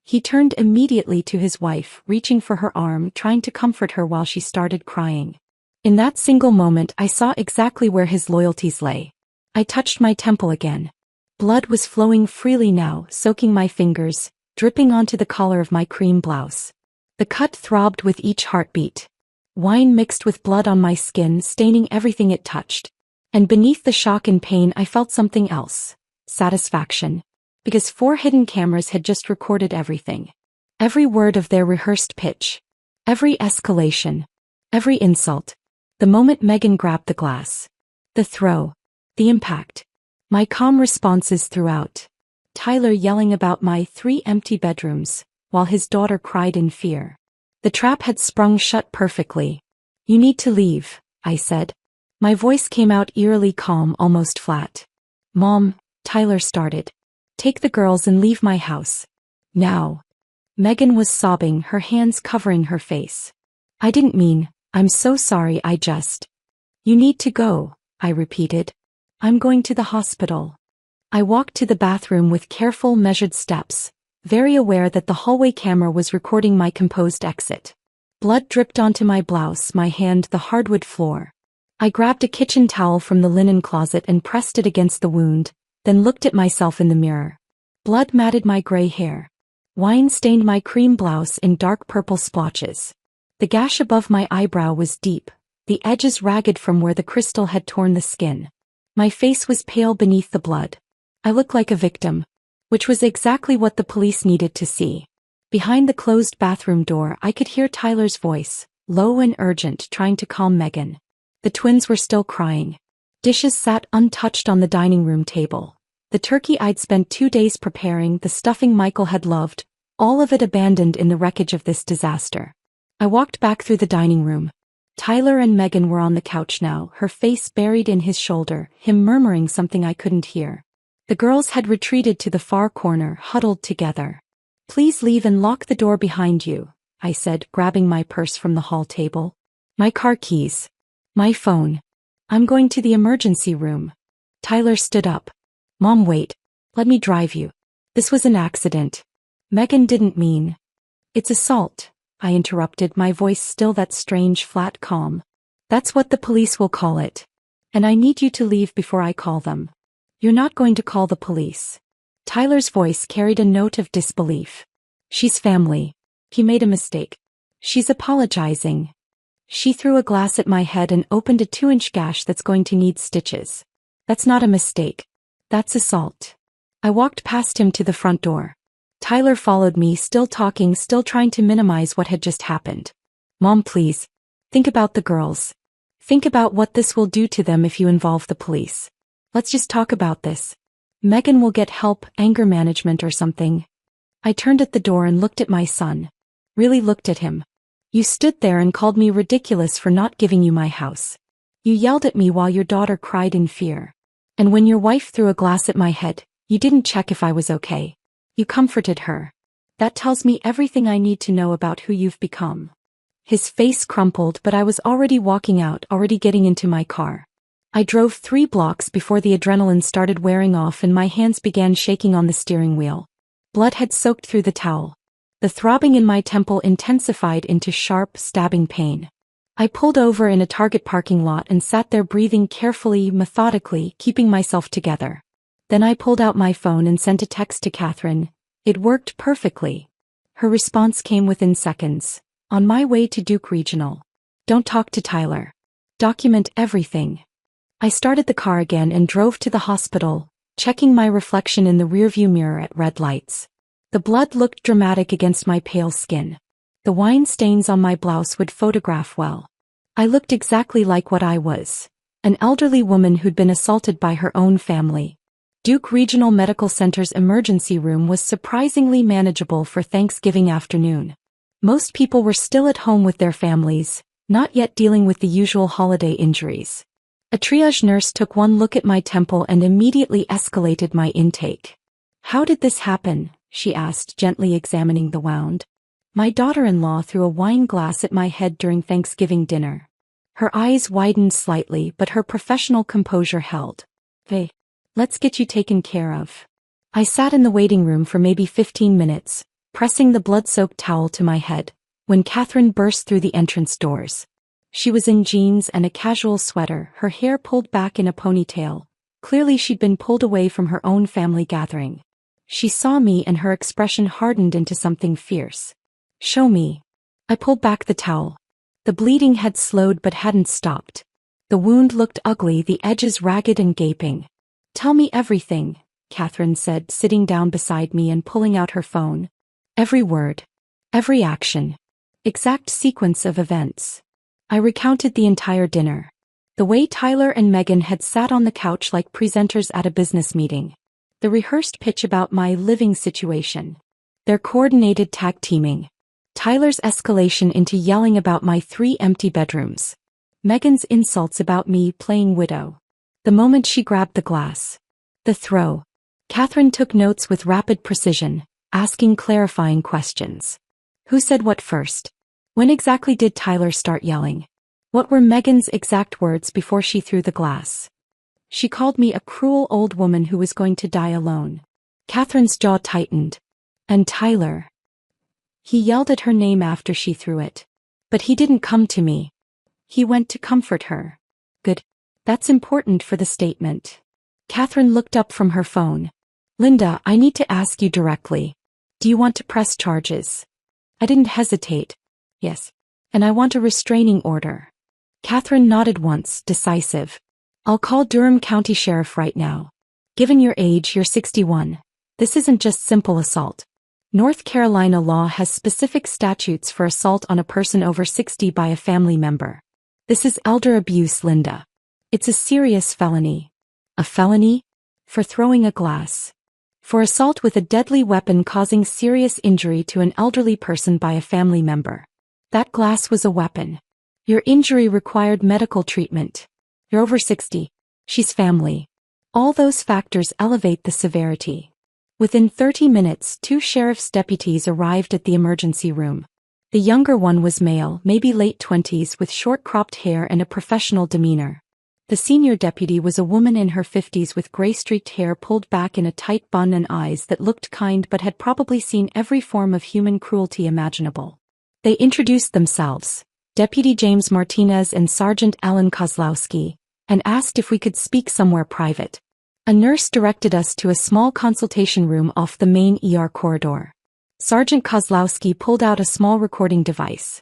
He turned immediately to his wife, reaching for her arm, trying to comfort her while she started crying. In that single moment I saw exactly where his loyalties lay. I touched my temple again. Blood was flowing freely now, soaking my fingers, dripping onto the collar of my cream blouse. The cut throbbed with each heartbeat. Wine mixed with blood on my skin, staining everything it touched. And beneath the shock and pain I felt something else. Satisfaction. Because 4 hidden cameras had just recorded everything. Every word of their rehearsed pitch. Every escalation. Every insult. The moment Megan grabbed the glass. The throw. The impact. My calm responses throughout. Tyler yelling about my 3 empty bedrooms, while his daughter cried in fear. The trap had sprung shut perfectly. "You need to leave," I said. My voice came out eerily calm, almost flat. "Mom," Tyler started. "Take the girls and leave my house. Now." Megan was sobbing, her hands covering her face. "I didn't mean, I'm so sorry, I just." "You need to go," I repeated. "I'm going to the hospital." I walked to the bathroom with careful, measured steps, very aware that the hallway camera was recording my composed exit. Blood dripped onto my blouse, my hand the hardwood floor. I grabbed a kitchen towel from the linen closet and pressed it against the wound, then looked at myself in the mirror. Blood matted my gray hair. Wine stained my cream blouse in dark purple splotches. The gash above my eyebrow was deep, the edges ragged from where the crystal had torn the skin. My face was pale beneath the blood. I looked like a victim, which was exactly what the police needed to see. Behind the closed bathroom door I could hear Tyler's voice, low and urgent, trying to calm Megan. The twins were still crying. Dishes sat untouched on the dining room table. The turkey I'd spent 2 days preparing, the stuffing Michael had loved, all of it abandoned in the wreckage of this disaster. I walked back through the dining room. Tyler and Megan were on the couch now, her face buried in his shoulder, him murmuring something I couldn't hear. The girls had retreated to the far corner, huddled together. "Please leave and lock the door behind you," I said, grabbing my purse from the hall table. "My car keys. My phone. I'm going to the emergency room." Tyler stood up. "Mom, wait. Let me drive you. This was an accident. Megan didn't mean." "It's assault," I interrupted, my voice still that strange flat calm. "That's what the police will call it. And I need you to leave before I call them." "You're not going to call the police." Tyler's voice carried a note of disbelief. "She's family. He made a mistake. She's apologizing." She threw a glass at my head and opened a 2-inch gash that's going to need stitches. "That's not a mistake. That's assault." I walked past him to the front door. Tyler followed me, still talking, still trying to minimize what had just happened. "Mom, please. Think about the girls. Think about what this will do to them if you involve the police. Let's just talk about this. Megan will get help, anger management or something." I turned at the door and looked at my son. Really looked at him. "You stood there and called me ridiculous for not giving you my house. You yelled at me while your daughter cried in fear. And when your wife threw a glass at my head, you didn't check if I was okay. You comforted her. That tells me everything I need to know about who you've become." His face crumpled, but I was already walking out, already getting into my car. I drove 3 blocks before the adrenaline started wearing off and my hands began shaking on the steering wheel. Blood had soaked through the towel. The throbbing in my temple intensified into sharp, stabbing pain. I pulled over in a Target parking lot and sat there breathing carefully, methodically, keeping myself together. Then I pulled out my phone and sent a text to Catherine. It worked perfectly. Her response came within seconds. On my way to Duke Regional. Don't talk to Tyler. Document everything. I started the car again and drove to the hospital, checking my reflection in the rearview mirror at red lights. The blood looked dramatic against my pale skin. The wine stains on my blouse would photograph well. I looked exactly like what I was. An elderly woman who'd been assaulted by her own family. Duke Regional Medical Center's emergency room was surprisingly manageable for Thanksgiving afternoon. Most people were still at home with their families, not yet dealing with the usual holiday injuries. A triage nurse took one look at my temple and immediately escalated my intake. How did this happen? She asked, gently examining the wound. My daughter-in-law threw a wine glass at my head during Thanksgiving dinner. Her eyes widened slightly, but her professional composure held. Hey, let's get you taken care of. I sat in the waiting room for maybe 15 minutes, pressing the blood-soaked towel to my head, when Catherine burst through the entrance doors. She was in jeans and a casual sweater, her hair pulled back in a ponytail. Clearly she'd been pulled away from her own family gathering. She saw me and her expression hardened into something fierce. Show me. I pulled back the towel. The bleeding had slowed but hadn't stopped. The wound looked ugly, the edges ragged and gaping. Tell me everything, Catherine said, sitting down beside me and pulling out her phone. Every word. Every action. Exact sequence of events. I recounted the entire dinner. The way Tyler and Megan had sat on the couch like presenters at a business meeting. The rehearsed pitch about my living situation. Their coordinated tag teaming. Tyler's escalation into yelling about my 3 empty bedrooms. Megan's insults about me playing widow. The moment she grabbed the glass. The throw. Catherine took notes with rapid precision, asking clarifying questions. Who said what first? When exactly did Tyler start yelling? What were Megan's exact words before she threw the glass? She called me a cruel old woman who was going to die alone. Catherine's jaw tightened. And Tyler. He yelled at her name after she threw it. But he didn't come to me. He went to comfort her. Good. That's important for the statement. Catherine looked up from her phone. Linda, I need to ask you directly. Do you want to press charges? I didn't hesitate. Yes. And I want a restraining order. Catherine nodded once, decisive. I'll call Durham County Sheriff right now. Given your age, you're 61. This isn't just simple assault. North Carolina law has specific statutes for assault on a person over 60 by a family member. This is elder abuse, Linda. It's a serious felony. A felony? For throwing a glass. For assault with a deadly weapon causing serious injury to an elderly person by a family member. That glass was a weapon. Your injury required medical treatment. You're over 60. She's family. All those factors elevate the severity. Within 30 minutes, 2 sheriff's deputies arrived at the emergency room. The younger one was male, maybe late 20s, with short cropped hair and a professional demeanor. The senior deputy was a woman in her 50s with gray-streaked hair pulled back in a tight bun and eyes that looked kind but had probably seen every form of human cruelty imaginable. They introduced themselves, Deputy James Martinez and Sergeant Alan Kozlowski, and asked if we could speak somewhere private. A nurse directed us to a small consultation room off the main ER corridor. Sergeant Kozlowski pulled out a small recording device.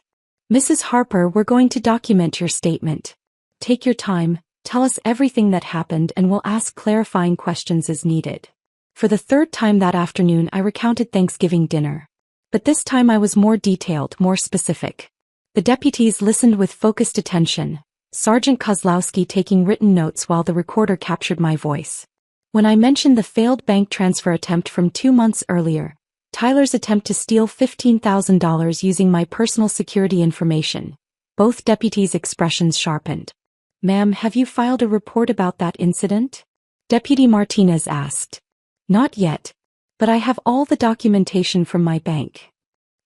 Mrs. Harper, we're going to document your statement. Take your time, tell us everything that happened, and we'll ask clarifying questions as needed. For the 3rd time that afternoon, I recounted Thanksgiving dinner. But this time I was more detailed, more specific. The deputies listened with focused attention, Sergeant Kozlowski taking written notes while the recorder captured my voice. When I mentioned the failed bank transfer attempt from 2 months earlier, Tyler's attempt to steal $15,000 using my personal security information, both deputies' expressions sharpened. Ma'am, have you filed a report about that incident? Deputy Martinez asked. Not yet. But I have all the documentation from my bank.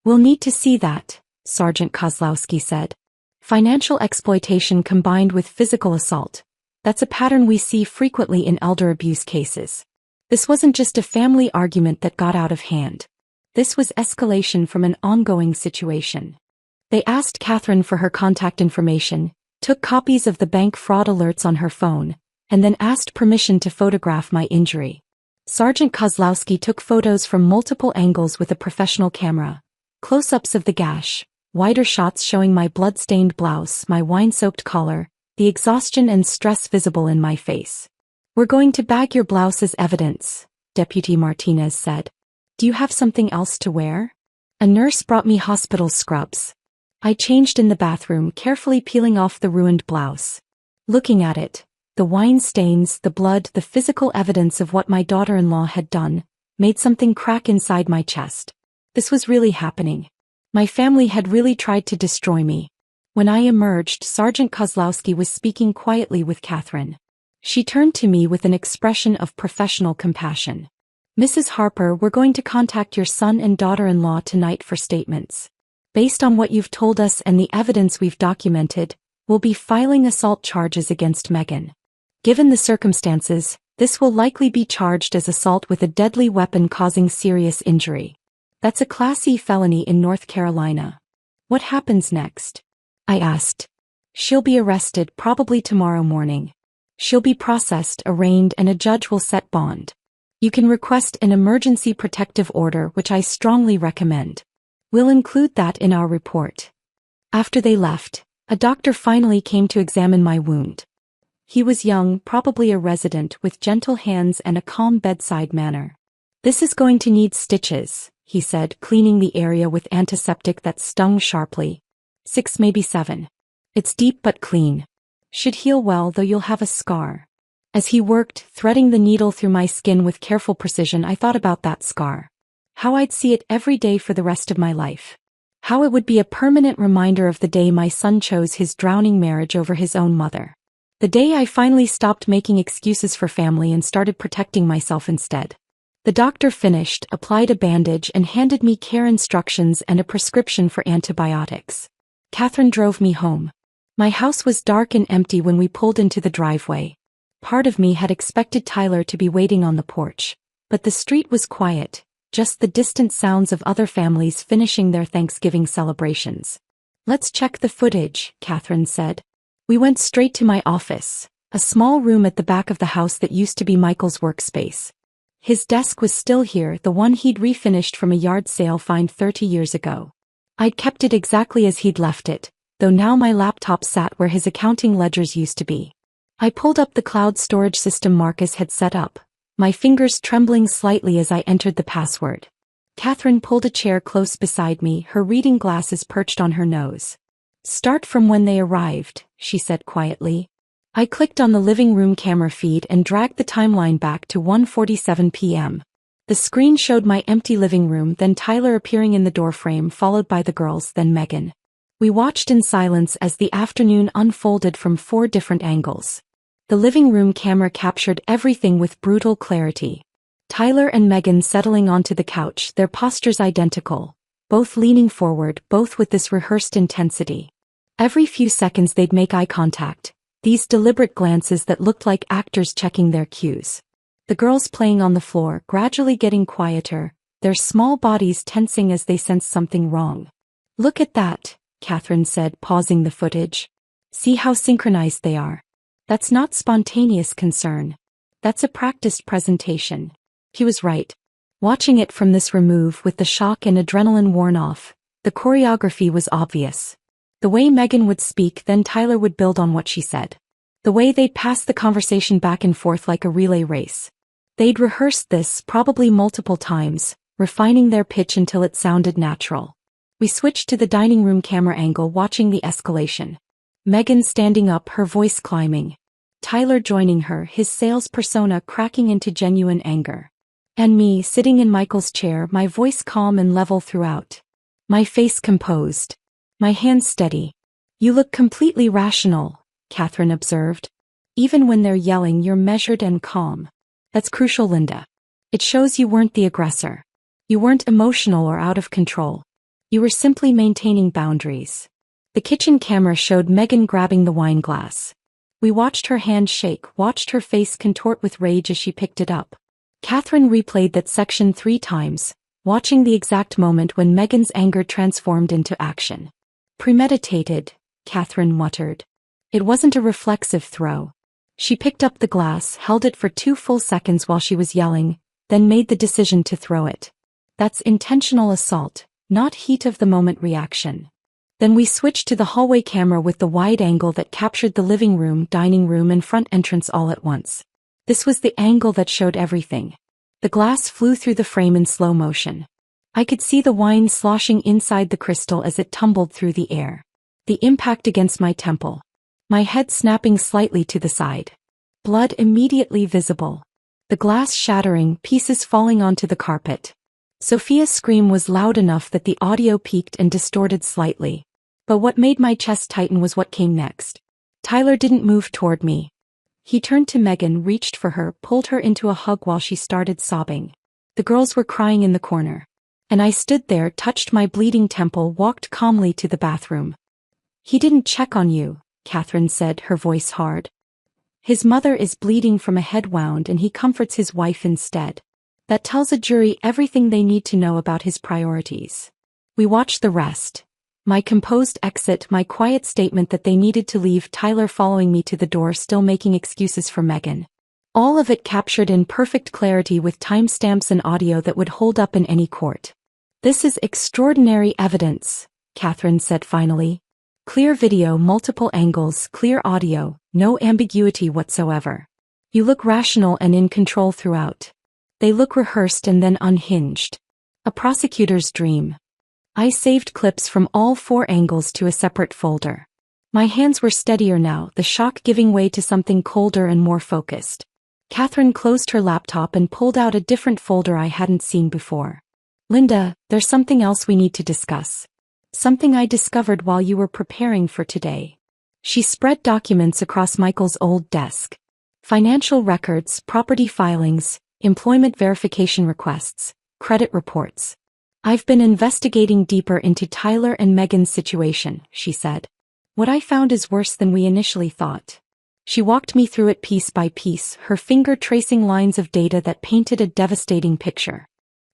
We'll need to see that, Sergeant Kozlowski said. Financial exploitation combined with physical assault. That's a pattern we see frequently in elder abuse cases. This wasn't just a family argument that got out of hand. This was escalation from an ongoing situation. They asked Catherine for her contact information, took copies of the bank fraud alerts on her phone, and then asked permission to photograph my injury. Sergeant Kozlowski took photos from multiple angles with a professional camera, Close-ups of the gash, wider shots showing my blood-stained blouse, my wine-soaked collar, the exhaustion and stress visible in my face. "We're going to bag your blouse as evidence," Deputy Martinez said. "Do you have something else to wear?" A nurse brought me hospital scrubs. I changed in the bathroom, carefully peeling off the ruined blouse. Looking at it, the wine stains, the blood, the physical evidence of what my daughter-in-law had done, made something crack inside my chest. This was really happening. My family had really tried to destroy me. When I emerged, Sergeant Kozlowski was speaking quietly with Catherine. She turned to me with an expression of professional compassion. "Mrs. Harper, we're going to contact your son and daughter-in-law tonight for statements. Based on what you've told us and the evidence we've documented, we'll be filing assault charges against Megan. Given the circumstances, this will likely be charged as assault with a deadly weapon causing serious injury. That's a Class E felony in North Carolina." "What happens next?" I asked. "She'll be arrested probably tomorrow morning. She'll be processed, arraigned, and a judge will set bond. You can request an emergency protective order, which I strongly recommend. We'll include that in our report." After they left, a doctor finally came to examine my wound. He was young, probably a resident, with gentle hands and a calm bedside manner. "This is going to need stitches," he said, cleaning the area with antiseptic that stung sharply. 6, maybe 7. "It's deep but clean. Should heal well, though you'll have a scar." As he worked, threading the needle through my skin with careful precision, I thought about that scar. How I'd see it every day for the rest of my life. How it would be a permanent reminder of the day my son chose his drowning marriage over his own mother. The day I finally stopped making excuses for family and started protecting myself instead. The doctor finished, applied a bandage, and handed me care instructions and a prescription for antibiotics. Catherine drove me home. My house was dark and empty when we pulled into the driveway. Part of me had expected Tyler to be waiting on the porch, but the street was quiet, just the distant sounds of other families finishing their Thanksgiving celebrations. "Let's check the footage," Catherine said. We went straight to my office, a small room at the back of the house that used to be Michael's workspace. His desk was still here, the one he'd refinished from a yard sale find 30 years ago. I'd kept it exactly as he'd left it, though now my laptop sat where his accounting ledgers used to be. I pulled up the cloud storage system Marcus had set up, my fingers trembling slightly as I entered the password. Catherine pulled a chair close beside me, her reading glasses perched on her nose. "Start from when they arrived," she said quietly. I clicked on the living room camera feed and dragged the timeline back to 1:47 p.m. The screen showed my empty living room, then Tyler appearing in the doorframe, followed by the girls, then Megan. We watched in silence as the afternoon unfolded from 4 different angles. The living room camera captured everything with brutal clarity. Tyler and Megan settling onto the couch, their postures identical, both leaning forward, both with this rehearsed intensity. Every few seconds they'd make eye contact, these deliberate glances that looked like actors checking their cues. The girls playing on the floor, gradually getting quieter, their small bodies tensing as they sensed something wrong. "Look at that," Catherine said, pausing the footage. "See how synchronized they are. That's not spontaneous concern. That's a practiced presentation." He was right. Watching it from this remove, with the shock and adrenaline worn off, the choreography was obvious. The way Megan would speak, then Tyler would build on what she said. The way they'd pass the conversation back and forth like a relay race. They'd rehearsed this probably multiple times, refining their pitch until it sounded natural. We switched to the dining room camera angle, watching the escalation. Megan standing up, her voice climbing. Tyler joining her, his sales persona cracking into genuine anger. And me, sitting in Michael's chair, my voice calm and level throughout. My face composed. My hands steady. "You look completely rational," Catherine observed. "Even when they're yelling, you're measured and calm. That's crucial, Linda. It shows you weren't the aggressor. You weren't emotional or out of control. You were simply maintaining boundaries." The kitchen camera showed Megan grabbing the wine glass. We watched her hand shake, watched her face contort with rage as she picked it up. Catherine replayed that section 3 times, watching the exact moment when Megan's anger transformed into action. "Premeditated," Catherine muttered. It wasn't a reflexive throw. She picked up the glass, held it for 2 full seconds while she was yelling, then made the decision to throw it. "That's intentional assault," not heat-of-the-moment reaction. Then we switched to the hallway camera with the wide angle that captured the living room, dining room and front entrance all at once. This was the angle that showed everything. The glass flew through the frame in slow motion. I could see the wine sloshing inside the crystal as it tumbled through the air. The impact against my temple. My head snapping slightly to the side. Blood immediately visible. The glass shattering, pieces falling onto the carpet. Sophia's scream was loud enough that the audio peaked and distorted slightly. But what made my chest tighten was what came next. Tyler didn't move toward me. He turned to Megan, reached for her, pulled her into a hug while she started sobbing. The girls were crying in the corner. And I stood there, touched my bleeding temple, walked calmly to the bathroom. "He didn't check on you," Catherine said, her voice hard. "His mother is bleeding from a head wound and he comforts his wife instead. That tells a jury everything they need to know about his priorities." We watched the rest. My composed exit, my quiet statement that they needed to leave, Tyler following me to the door, still making excuses for Megan. All of it captured in perfect clarity with timestamps and audio that would hold up in any court. "This is extraordinary evidence," Catherine said finally. "Clear video, multiple angles, clear audio, no ambiguity whatsoever. You look rational and in control throughout. They look rehearsed and then unhinged. A prosecutor's dream." I saved clips from all 4 angles to a separate folder. My hands were steadier now, the shock giving way to something colder and more focused. Catherine closed her laptop and pulled out a different folder I hadn't seen before. "Linda, there's something else we need to discuss. Something I discovered while you were preparing for today." She spread documents across Michael's old desk. Financial records, property filings, employment verification requests, credit reports. "I've been investigating deeper into Tyler and Megan's situation," she said. "What I found is worse than we initially thought." She walked me through it piece by piece, her finger tracing lines of data that painted a devastating picture.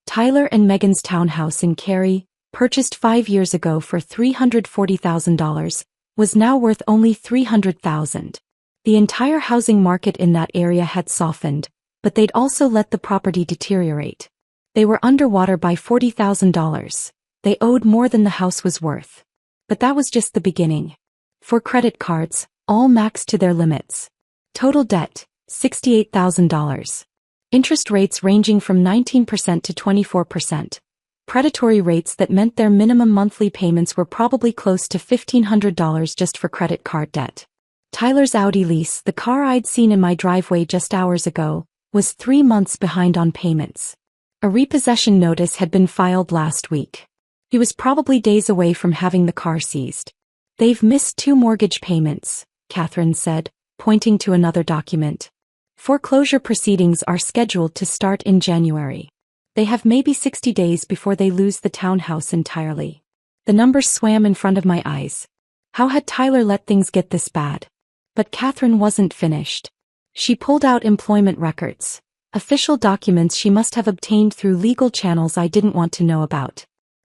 Tyler and Megan's townhouse in Cary, purchased 5 years ago for $340,000, was now worth only $300,000. The entire housing market in that area had softened, but they'd also let the property deteriorate. They were underwater by $40,000. They owed more than the house was worth. But that was just the beginning. 4 credit cards, all maxed to their limits. Total debt, $68,000. Interest rates ranging from 19% to 24%. Predatory rates that meant their minimum monthly payments were probably close to $1,500 just for credit card debt. Tyler's Audi lease, the car I'd seen in my driveway just hours ago, was 3 months behind on payments. A repossession notice had been filed last week. He was probably days away from having the car seized. "They've missed 2 mortgage payments," Catherine said, pointing to another document. "Foreclosure proceedings are scheduled to start in January. They have maybe 60 days before they lose the townhouse entirely." The numbers swam in front of my eyes. How had Tyler let things get this bad? But Catherine wasn't finished. She pulled out employment records. Official documents she must have obtained through legal channels I didn't want to know about.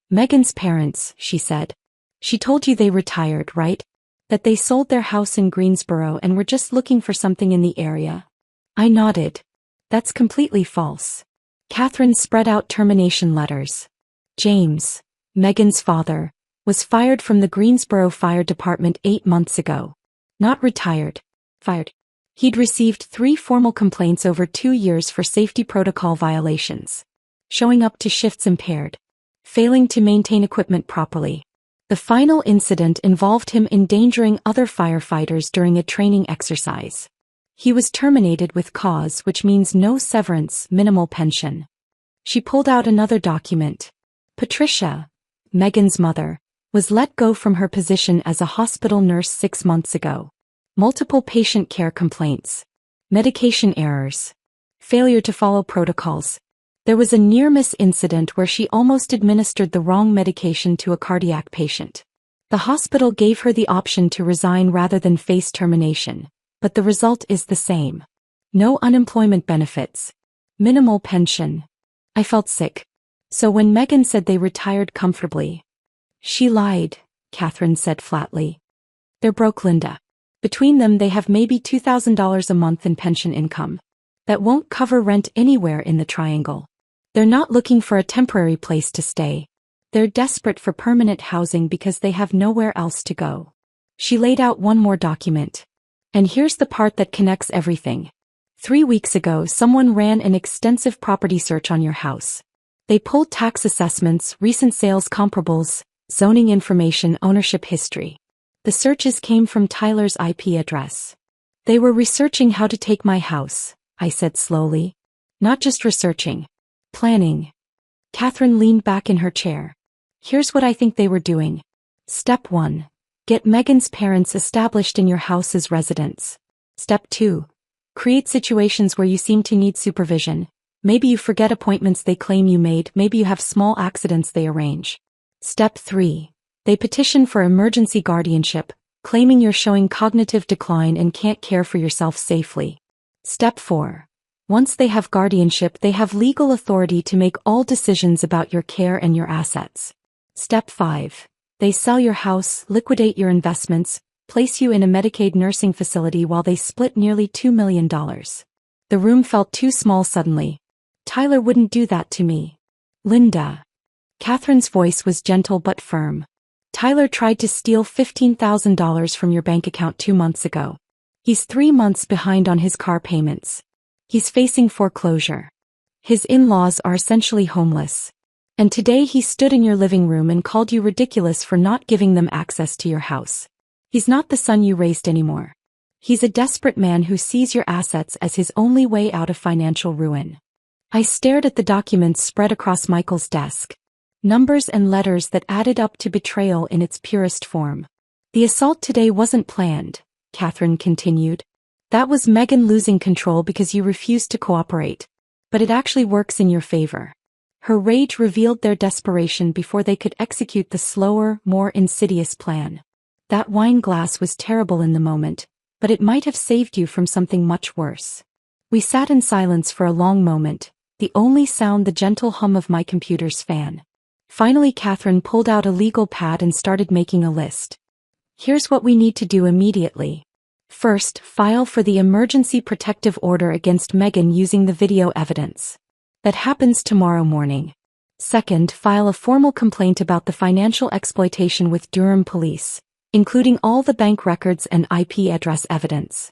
"Megan's parents," she said. "She told you they retired, right? That they sold their house in Greensboro and were just looking for something in the area?" I nodded. "That's completely false." Catherine spread out termination letters. "James, Megan's father, was fired from the Greensboro Fire Department 8 months ago. Not retired. Fired. He'd received 3 formal complaints over 2 years for safety protocol violations. Showing up to shifts impaired. Failing to maintain equipment properly. The final incident involved him endangering other firefighters during a training exercise. He was terminated with cause, which means no severance, minimal pension." She pulled out another document. "Patricia, Megan's mother, was let go from her position as a hospital nurse 6 months ago. Multiple patient care complaints. Medication errors. Failure to follow protocols. There was a near-miss incident where she almost administered the wrong medication to a cardiac patient. The hospital gave her the option to resign rather than face termination, but the result is the same. No unemployment benefits. Minimal pension." I felt sick. "So when Megan said they retired comfortably." "She lied," Catherine said flatly. "They're broke, Linda. Between them they have maybe $2,000 a month in pension income. That won't cover rent anywhere in the Triangle. They're not looking for a temporary place to stay. They're desperate for permanent housing because they have nowhere else to go. She laid out one more document. And here's the part that connects everything. 3 weeks ago, someone ran an extensive property search on your house. They pulled tax assessments, recent sales comparables, zoning information, ownership history. The searches came from Tyler's IP address. They were researching how to take my house, I said slowly. Not just researching. Planning. Catherine leaned back in her chair. Here's what I think they were doing. Step 1. Get Megan's parents established in your house as residents. Step 2. Create situations where you seem to need supervision. Maybe you forget appointments they claim you made, maybe you have small accidents they arrange. Step 3. They petition for emergency guardianship, claiming you're showing cognitive decline and can't care for yourself safely. Step 4. Once they have guardianship, they have legal authority to make all decisions about your care and your assets. Step 5. They sell your house, liquidate your investments, place you in a Medicaid nursing facility while they split nearly $2 million. The room felt too small suddenly. Tyler wouldn't do that to me. Linda. Catherine's voice was gentle but firm. Tyler tried to steal $15,000 from your bank account 2 months ago. He's 3 months behind on his car payments. He's facing foreclosure. His in-laws are essentially homeless. And today he stood in your living room and called you ridiculous for not giving them access to your house. He's not the son you raised anymore. He's a desperate man who sees your assets as his only way out of financial ruin. I stared at the documents spread across Michael's desk. Numbers and letters that added up to betrayal in its purest form. The assault today wasn't planned, Catherine continued. That was Megan losing control because you refused to cooperate. But it actually works in your favor. Her rage revealed their desperation before they could execute the slower, more insidious plan. That wine glass was terrible in the moment, but it might have saved you from something much worse. We sat in silence for a long moment, the only sound the gentle hum of my computer's fan. Finally, Catherine pulled out a legal pad and started making a list. Here's what we need to do immediately. First, file for the emergency protective order against Megan using the video evidence. That happens tomorrow morning. Second, file a formal complaint about the financial exploitation with Durham Police, including all the bank records and IP address evidence.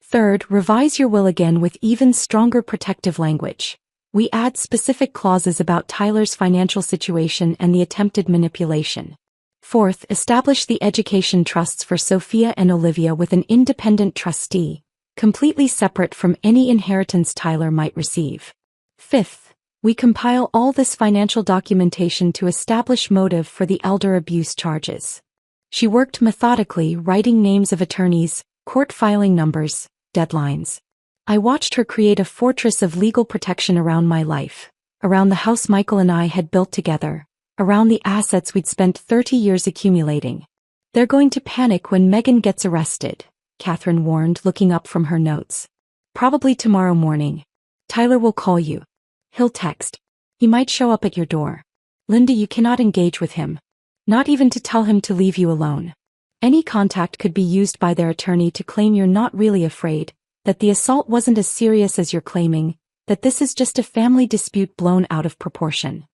Third, revise your will again with even stronger protective language. We add specific clauses about Tyler's financial situation and the attempted manipulation. Fourth, establish the education trusts for Sophia and Olivia with an independent trustee, completely separate from any inheritance Tyler might receive. Fifth, we compile all this financial documentation to establish motive for the elder abuse charges. She worked methodically, writing names of attorneys, court filing numbers, deadlines. I watched her create a fortress of legal protection around my life, around the house Michael and I had built together, around the assets we'd spent 30 years accumulating. They're going to panic when Megan gets arrested, Catherine warned, looking up from her notes. Probably tomorrow morning. Tyler will call you. He'll text. He might show up at your door. Linda, you cannot engage with him. Not even to tell him to leave you alone. Any contact could be used by their attorney to claim you're not really afraid, that the assault wasn't as serious as you're claiming, that this is just a family dispute blown out of proportion.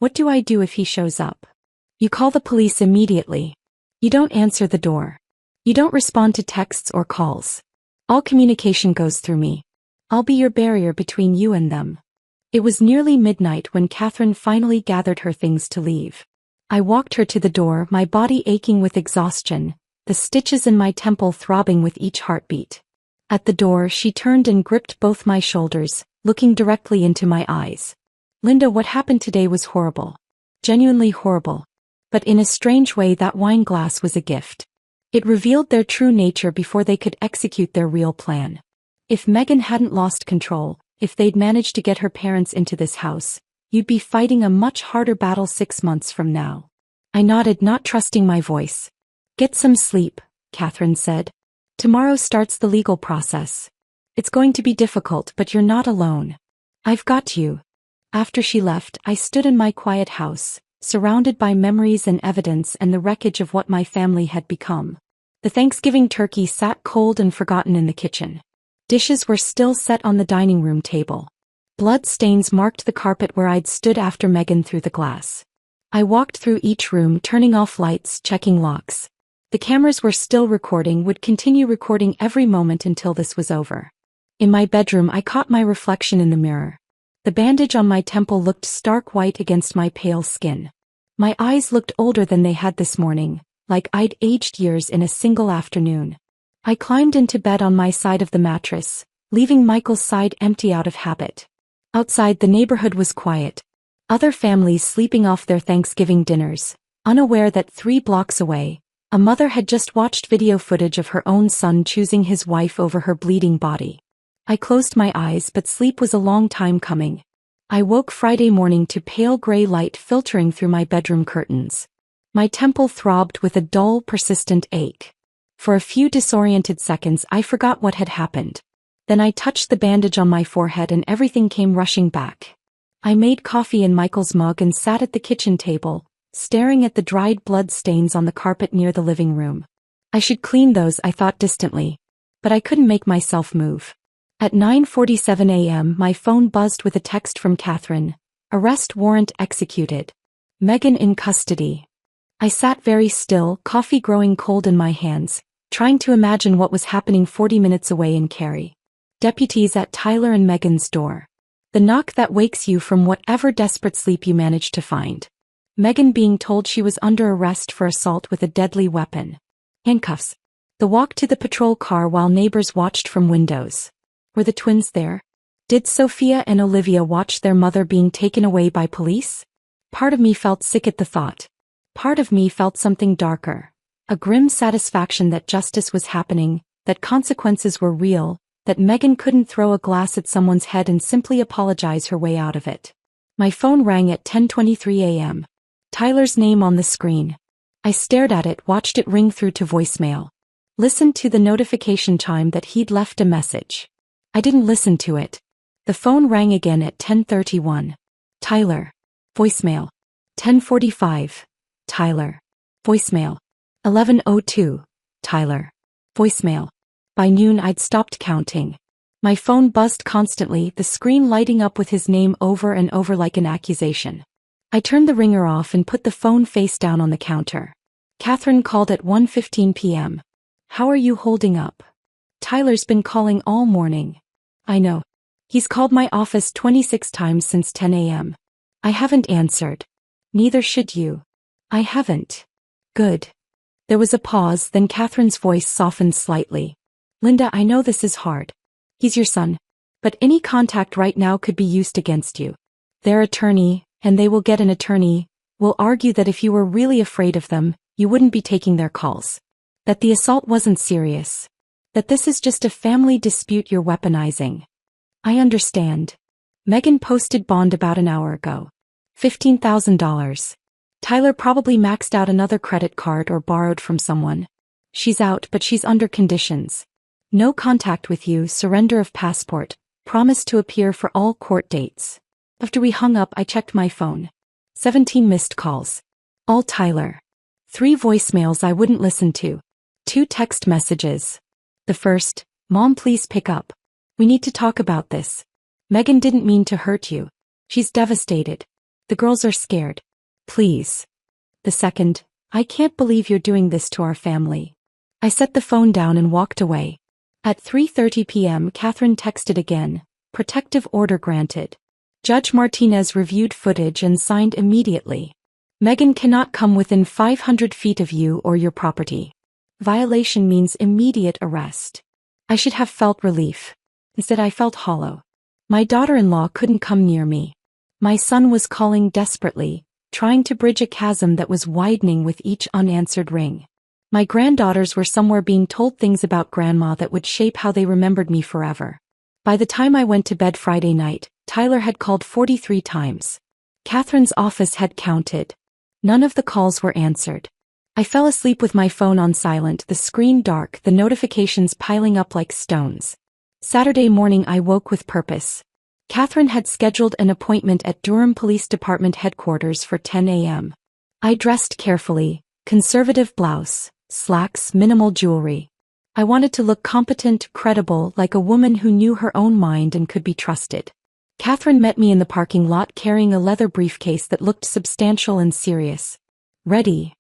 What do I do if he shows up? You call the police immediately. You don't answer the door. You don't respond to texts or calls. All communication goes through me. I'll be your barrier between you and them. It was nearly midnight when Catherine finally gathered her things to leave. I walked her to the door, my body aching with exhaustion, the stitches in my temple throbbing with each heartbeat. At the door, she turned and gripped both my shoulders, looking directly into my eyes. Linda, what happened today was horrible. Genuinely horrible. But in a strange way, that wine glass was a gift. It revealed their true nature before they could execute their real plan. If Megan hadn't lost control, if they'd managed to get her parents into this house, you'd be fighting a much harder battle 6 months from now. I nodded, not trusting my voice. Get some sleep, Catherine said. Tomorrow starts the legal process. It's going to be difficult, but you're not alone. I've got you. After she left, I stood in my quiet house, surrounded by memories and evidence and the wreckage of what my family had become. The Thanksgiving turkey sat cold and forgotten in the kitchen. Dishes were still set on the dining room table. Blood stains marked the carpet where I'd stood after Megan through the glass. I walked through each room, turning off lights, checking locks. The cameras were still recording, would continue recording every moment until this was over. In my bedroom, I caught my reflection in the mirror. The bandage on my temple looked stark white against my pale skin. My eyes looked older than they had this morning, like I'd aged years in a single afternoon. I climbed into bed on my side of the mattress, leaving Michael's side empty out of habit. Outside, the neighborhood was quiet. Other families sleeping off their Thanksgiving dinners, unaware that 3 blocks away, a mother had just watched video footage of her own son choosing his wife over her bleeding body. I closed my eyes, but sleep was a long time coming. I woke Friday morning to pale gray light filtering through my bedroom curtains. My temple throbbed with a dull, persistent ache. For a few disoriented seconds, I forgot what had happened. Then I touched the bandage on my forehead and everything came rushing back. I made coffee in Michael's mug and sat at the kitchen table, staring at the dried blood stains on the carpet near the living room. I should clean those, I thought distantly. But I couldn't make myself move. At 9:47 a.m. my phone buzzed with a text from Catherine. Arrest warrant executed. Megan in custody. I sat very still, coffee growing cold in my hands, trying to imagine what was happening 40 minutes away in Cary. Deputies at Tyler and Megan's door. The knock that wakes you from whatever desperate sleep you manage to find. Megan being told she was under arrest for assault with a deadly weapon. Handcuffs. The walk to the patrol car while neighbors watched from windows. Were the twins there? Did Sophia and Olivia watch their mother being taken away by police? Part of me felt sick at the thought. Part of me felt something darker. A grim satisfaction that justice was happening, that consequences were real, that Megan couldn't throw a glass at someone's head and simply apologize her way out of it. My phone rang at 10:23 a.m. Tyler's name on the screen. I stared at it, watched it ring through to voicemail. Listened to the notification chime that he'd left a message. I didn't listen to it. The phone rang again at 10:31. Tyler. Voicemail. 10:45. Tyler. Voicemail. 11:02. Tyler. Voicemail. By noon I'd stopped counting. My phone buzzed constantly, the screen lighting up with his name over and over like an accusation. I turned the ringer off and put the phone face down on the counter. Catherine called at 1:15 p.m. How are you holding up? Tyler's been calling all morning. I know. He's called my office 26 times since 10 a.m. I haven't answered. Neither should you. I haven't. Good. There was a pause, then Catherine's voice softened slightly. Linda, I know this is hard. He's your son. But any contact right now could be used against you. Their attorney, and they will get an attorney, will argue that if you were really afraid of them, you wouldn't be taking their calls. That the assault wasn't serious. That this is just a family dispute you're weaponizing. I understand. Megan posted bond about an hour ago. $15,000. Tyler probably maxed out another credit card or borrowed from someone. She's out, but she's under conditions. No contact with you, surrender of passport, promise to appear for all court dates. After we hung up, I checked my phone. 17 missed calls. All Tyler. 3 voicemails I wouldn't listen to. 2 text messages. The first, Mom, please pick up. We need to talk about this. Megan didn't mean to hurt you. She's devastated. The girls are scared. Please. The second, I can't believe you're doing this to our family. I set the phone down and walked away. At 3:30 p.m. Catherine texted again. Protective order granted. Judge Martinez reviewed footage and signed immediately. Megan cannot come within 500 feet of you or your property. Violation means immediate arrest. I should have felt relief. Instead I felt hollow. My daughter-in-law couldn't come near me. My son was calling desperately, trying to bridge a chasm that was widening with each unanswered ring. My granddaughters were somewhere being told things about grandma that would shape how they remembered me forever. By the time I went to bed Friday night, Tyler had called 43 times. Catherine's office had counted. None of the calls were answered. I fell asleep with my phone on silent, the screen dark, the notifications piling up like stones. Saturday morning I woke with purpose. Catherine had scheduled an appointment at Durham Police Department headquarters for 10 a.m. I dressed carefully, conservative blouse, slacks, minimal jewelry. I wanted to look competent, credible, like a woman who knew her own mind and could be trusted. Catherine met me in the parking lot carrying a leather briefcase that looked substantial and serious. Ready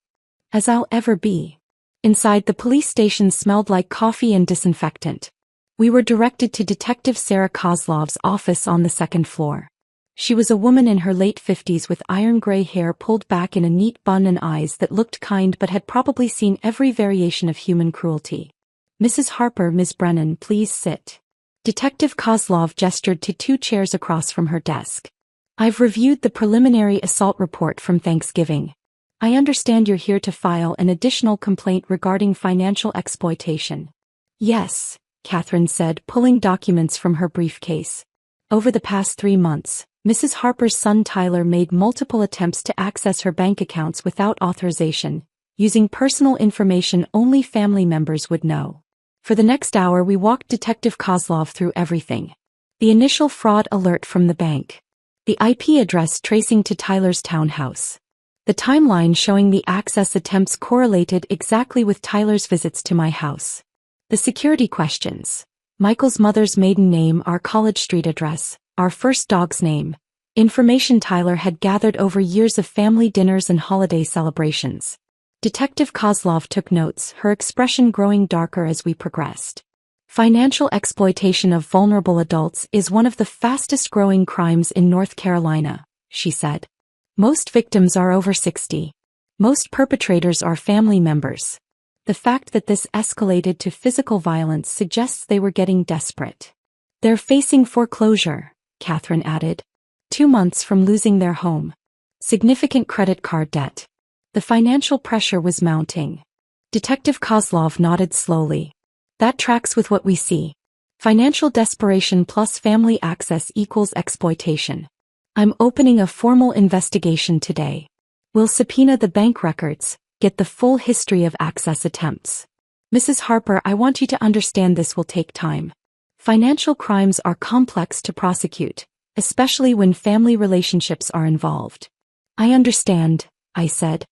as I'll ever be. Inside, the police station smelled like coffee and disinfectant. We were directed to Detective Sarah Kozlov's office on the second floor. She was a woman in her late 50s with iron-gray hair pulled back in a neat bun and eyes that looked kind but had probably seen every variation of human cruelty. "Mrs. Harper, Ms. Brennan, please sit." Detective Kozlov gestured to 2 chairs across from her desk. "I've reviewed the preliminary assault report from Thanksgiving. I understand you're here to file an additional complaint regarding financial exploitation." "Yes," Catherine said, pulling documents from her briefcase. "Over the past 3 months, Mrs. Harper's son Tyler made multiple attempts to access her bank accounts without authorization, using personal information only family members would know. For the next hour we walked Detective Kozlov through everything. The initial fraud alert from the bank. The IP address tracing to Tyler's townhouse. The timeline showing the access attempts correlated exactly with Tyler's visits to my house. The security questions. Michael's mother's maiden name, our College Street address, our first dog's name. Information Tyler had gathered over years of family dinners and holiday celebrations. Detective Kozlov took notes, her expression growing darker as we progressed. "Financial exploitation of vulnerable adults is one of the fastest-growing crimes in North Carolina," she said. "Most victims are over 60. Most perpetrators are family members. The fact that this escalated to physical violence suggests they were getting desperate. They're facing foreclosure," Catherine added. 2 months from losing their home. Significant credit card debt. The financial pressure was mounting. Detective Kozlov nodded slowly. "That tracks with what we see. Financial desperation plus family access equals exploitation. I'm opening a formal investigation today. We'll subpoena the bank records, get the full history of access attempts. Mrs. Harper, I want you to understand this will take time. Financial crimes are complex to prosecute, especially when family relationships are involved." "I understand," I said.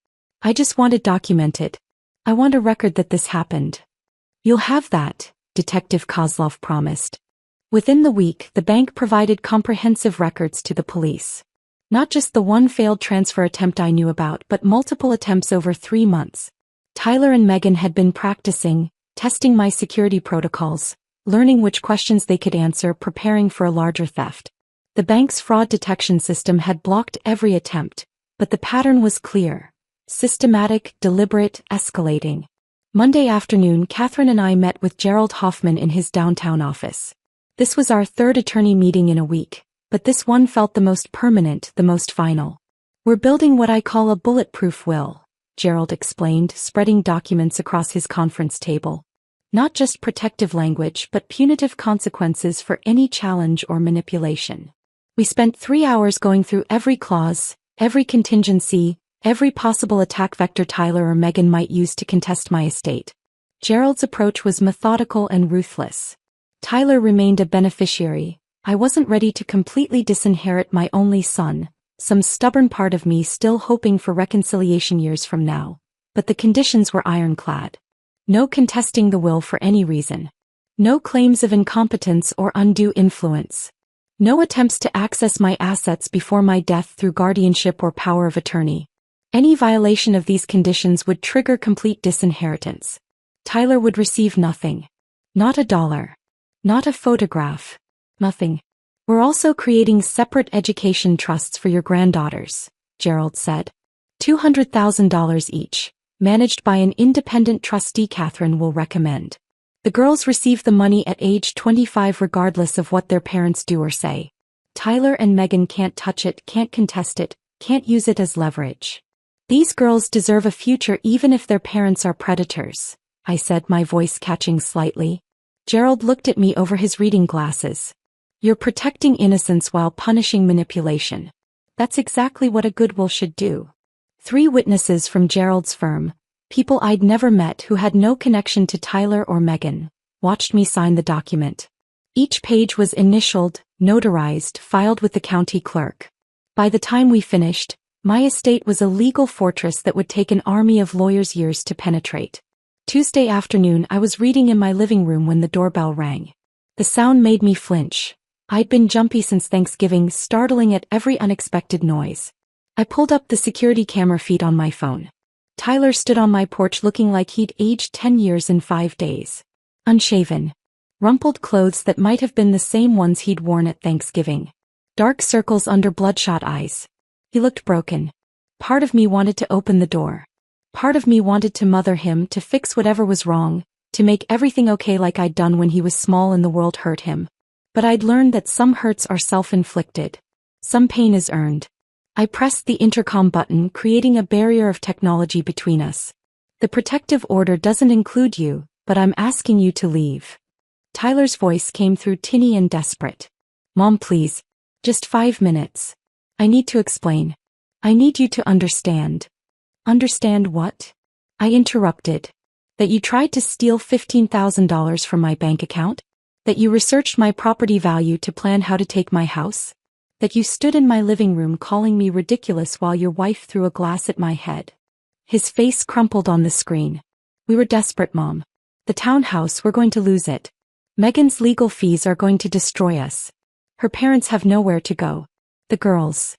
"I just want it documented. I want a record that this happened." "You'll have that," Detective Kozlov promised. Within the week, the bank provided comprehensive records to the police. Not just the one failed transfer attempt I knew about, but multiple attempts over 3 months. Tyler and Megan had been practicing, testing my security protocols, learning which questions they could answer, preparing for a larger theft. The bank's fraud detection system had blocked every attempt, but the pattern was clear. Systematic, deliberate, escalating. Monday afternoon, Catherine and I met with Gerald Hoffman in his downtown office. This was our 3rd attorney meeting in a week, but this one felt the most permanent, the most final. "We're building what I call a bulletproof will," Gerald explained, spreading documents across his conference table. "Not just protective language, but punitive consequences for any challenge or manipulation." We spent 3 hours going through every clause, every contingency, every possible attack vector Tyler or Megan might use to contest my estate. Gerald's approach was methodical and ruthless. Tyler remained a beneficiary. I wasn't ready to completely disinherit my only son, some stubborn part of me still hoping for reconciliation years from now. But the conditions were ironclad. No contesting the will for any reason. No claims of incompetence or undue influence. No attempts to access my assets before my death through guardianship or power of attorney. Any violation of these conditions would trigger complete disinheritance. Tyler would receive nothing. Not a dollar. Not a photograph. Nothing. "We're also creating separate education trusts for your granddaughters," Gerald said. $200,000 each, managed by an independent trustee Catherine will recommend. The girls receive the money at age 25 regardless of what their parents do or say. Tyler and Megan can't touch it, can't contest it, can't use it as leverage. "These girls deserve a future even if their parents are predators," I said, my voice catching slightly. Gerald looked at me over his reading glasses. "You're protecting innocence while punishing manipulation. That's exactly what a good will should do." 3 witnesses from Gerald's firm, people I'd never met who had no connection to Tyler or Megan, watched me sign the document. Each page was initialed, notarized, filed with the county clerk. By the time we finished, my estate was a legal fortress that would take an army of lawyers years to penetrate. Tuesday afternoon I was reading in my living room when the doorbell rang. The sound made me flinch. I'd been jumpy since Thanksgiving, startling at every unexpected noise. I pulled up the security camera feed on my phone. Tyler stood on my porch looking like he'd aged 10 years in 5 days. Unshaven. Rumpled clothes that might have been the same ones he'd worn at Thanksgiving. Dark circles under bloodshot eyes. He looked broken. Part of me wanted to open the door. Part of me wanted to mother him, to fix whatever was wrong, to make everything okay like I'd done when he was small and the world hurt him. But I'd learned that some hurts are self-inflicted. Some pain is earned. I pressed the intercom button, creating a barrier of technology between us. The protective order doesn't include you, but I'm asking you to leave. Tyler's voice came through tinny and desperate. Mom, please. Just 5 minutes. I need to explain. I need you to understand. Understand what? I interrupted. That you tried to steal $15,000 from my bank account? That you researched my property value to plan how to take my house? That you stood in my living room calling me ridiculous while your wife threw a glass at my head? His face crumpled on the screen. We were desperate, Mom. The townhouse, we're going to lose it. Megan's legal fees are going to destroy us. Her parents have nowhere to go. The girls.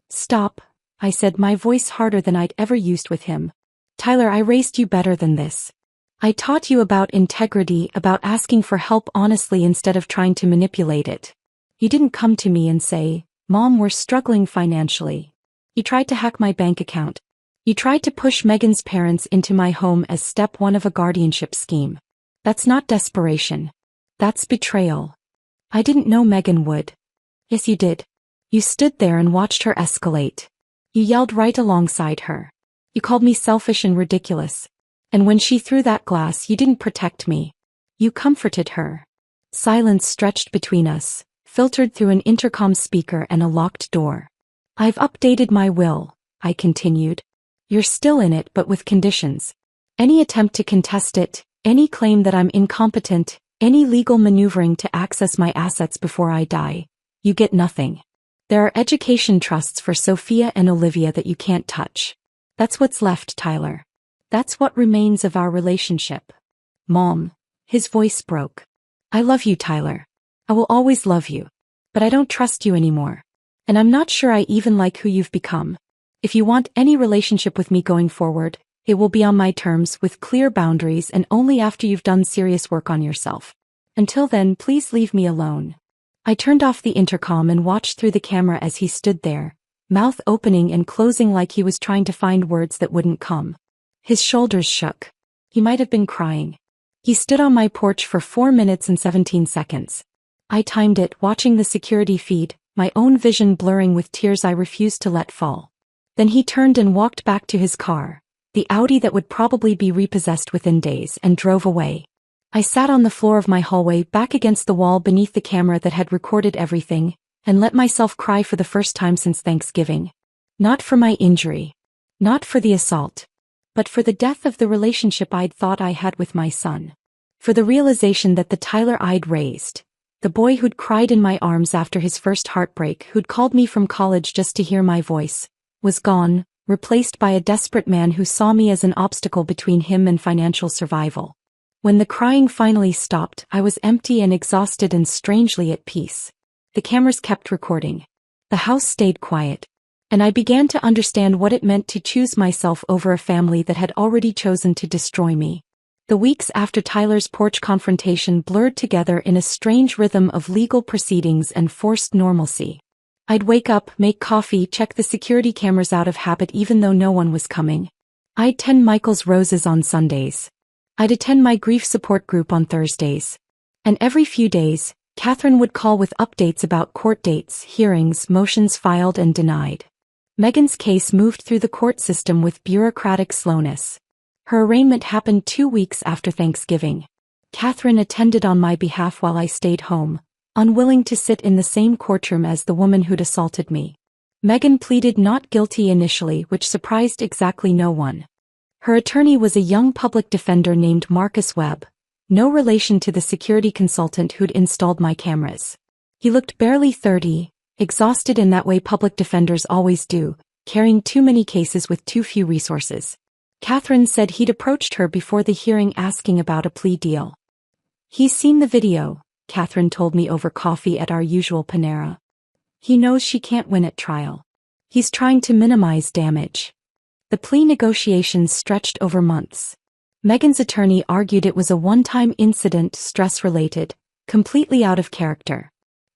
Stop, I said, my voice harder than I'd ever used with him. Tyler, I raised you better than this. I taught you about integrity, about asking for help honestly instead of trying to manipulate it. You didn't come to me and say, Mom, we're struggling financially. You tried to hack my bank account. You tried to push Megan's parents into my home as step 1 of a guardianship scheme. That's not desperation. That's betrayal. I didn't know Megan would. Yes, you did. You stood there and watched her escalate. You yelled right alongside her. You called me selfish and ridiculous. And when she threw that glass, you didn't protect me. You comforted her. Silence stretched between us, filtered through an intercom speaker and a locked door. I've updated my will, I continued. You're still in it, but with conditions. Any attempt to contest it, any claim that I'm incompetent, any legal maneuvering to access my assets before I die, you get nothing. There are education trusts for Sophia and Olivia that you can't touch. That's what's left, Tyler. That's what remains of our relationship. Mom. His voice broke. I love you, Tyler. I will always love you. But I don't trust you anymore. And I'm not sure I even like who you've become. If you want any relationship with me going forward, it will be on my terms with clear boundaries and only after you've done serious work on yourself. Until then, please leave me alone. I turned off the intercom and watched through the camera as he stood there, mouth opening and closing like he was trying to find words that wouldn't come. His shoulders shook. He might have been crying. He stood on my porch for 4 minutes and 17 seconds. I timed it, watching the security feed, my own vision blurring with tears I refused to let fall. Then he turned and walked back to his car, the Audi that would probably be repossessed within days, and drove away. I sat on the floor of my hallway, back against the wall beneath the camera that had recorded everything, and let myself cry for the first time since Thanksgiving. Not for my injury. Not for the assault. But for the death of the relationship I'd thought I had with my son. For the realization that the Tyler I'd raised, the boy who'd cried in my arms after his first heartbreak, who'd called me from college just to hear my voice, was gone, replaced by a desperate man who saw me as an obstacle between him and financial survival. When the crying finally stopped, I was empty and exhausted and strangely at peace. The cameras kept recording. The house stayed quiet. And I began to understand what it meant to choose myself over a family that had already chosen to destroy me. The weeks after Tyler's porch confrontation blurred together in a strange rhythm of legal proceedings and forced normalcy. I'd wake up, make coffee, check the security cameras out of habit even though no one was coming. I'd tend Michael's roses on Sundays. I'd attend my grief support group on Thursdays. And every few days, Catherine would call with updates about court dates, hearings, motions filed and denied. Megan's case moved through the court system with bureaucratic slowness. Her arraignment happened 2 weeks after Thanksgiving. Catherine attended on my behalf while I stayed home, unwilling to sit in the same courtroom as the woman who'd assaulted me. Megan pleaded not guilty initially, which surprised exactly no one. Her attorney was a young public defender named Marcus Webb, no relation to the security consultant who'd installed my cameras. He looked barely 30, exhausted in that way public defenders always do, carrying too many cases with too few resources. Catherine said he'd approached her before the hearing asking about a plea deal. He's seen the video, Catherine told me over coffee at our usual Panera. He knows she can't win at trial. He's trying to minimize damage. The plea negotiations stretched over months. Megan's attorney argued it was a one-time incident, stress-related, completely out of character.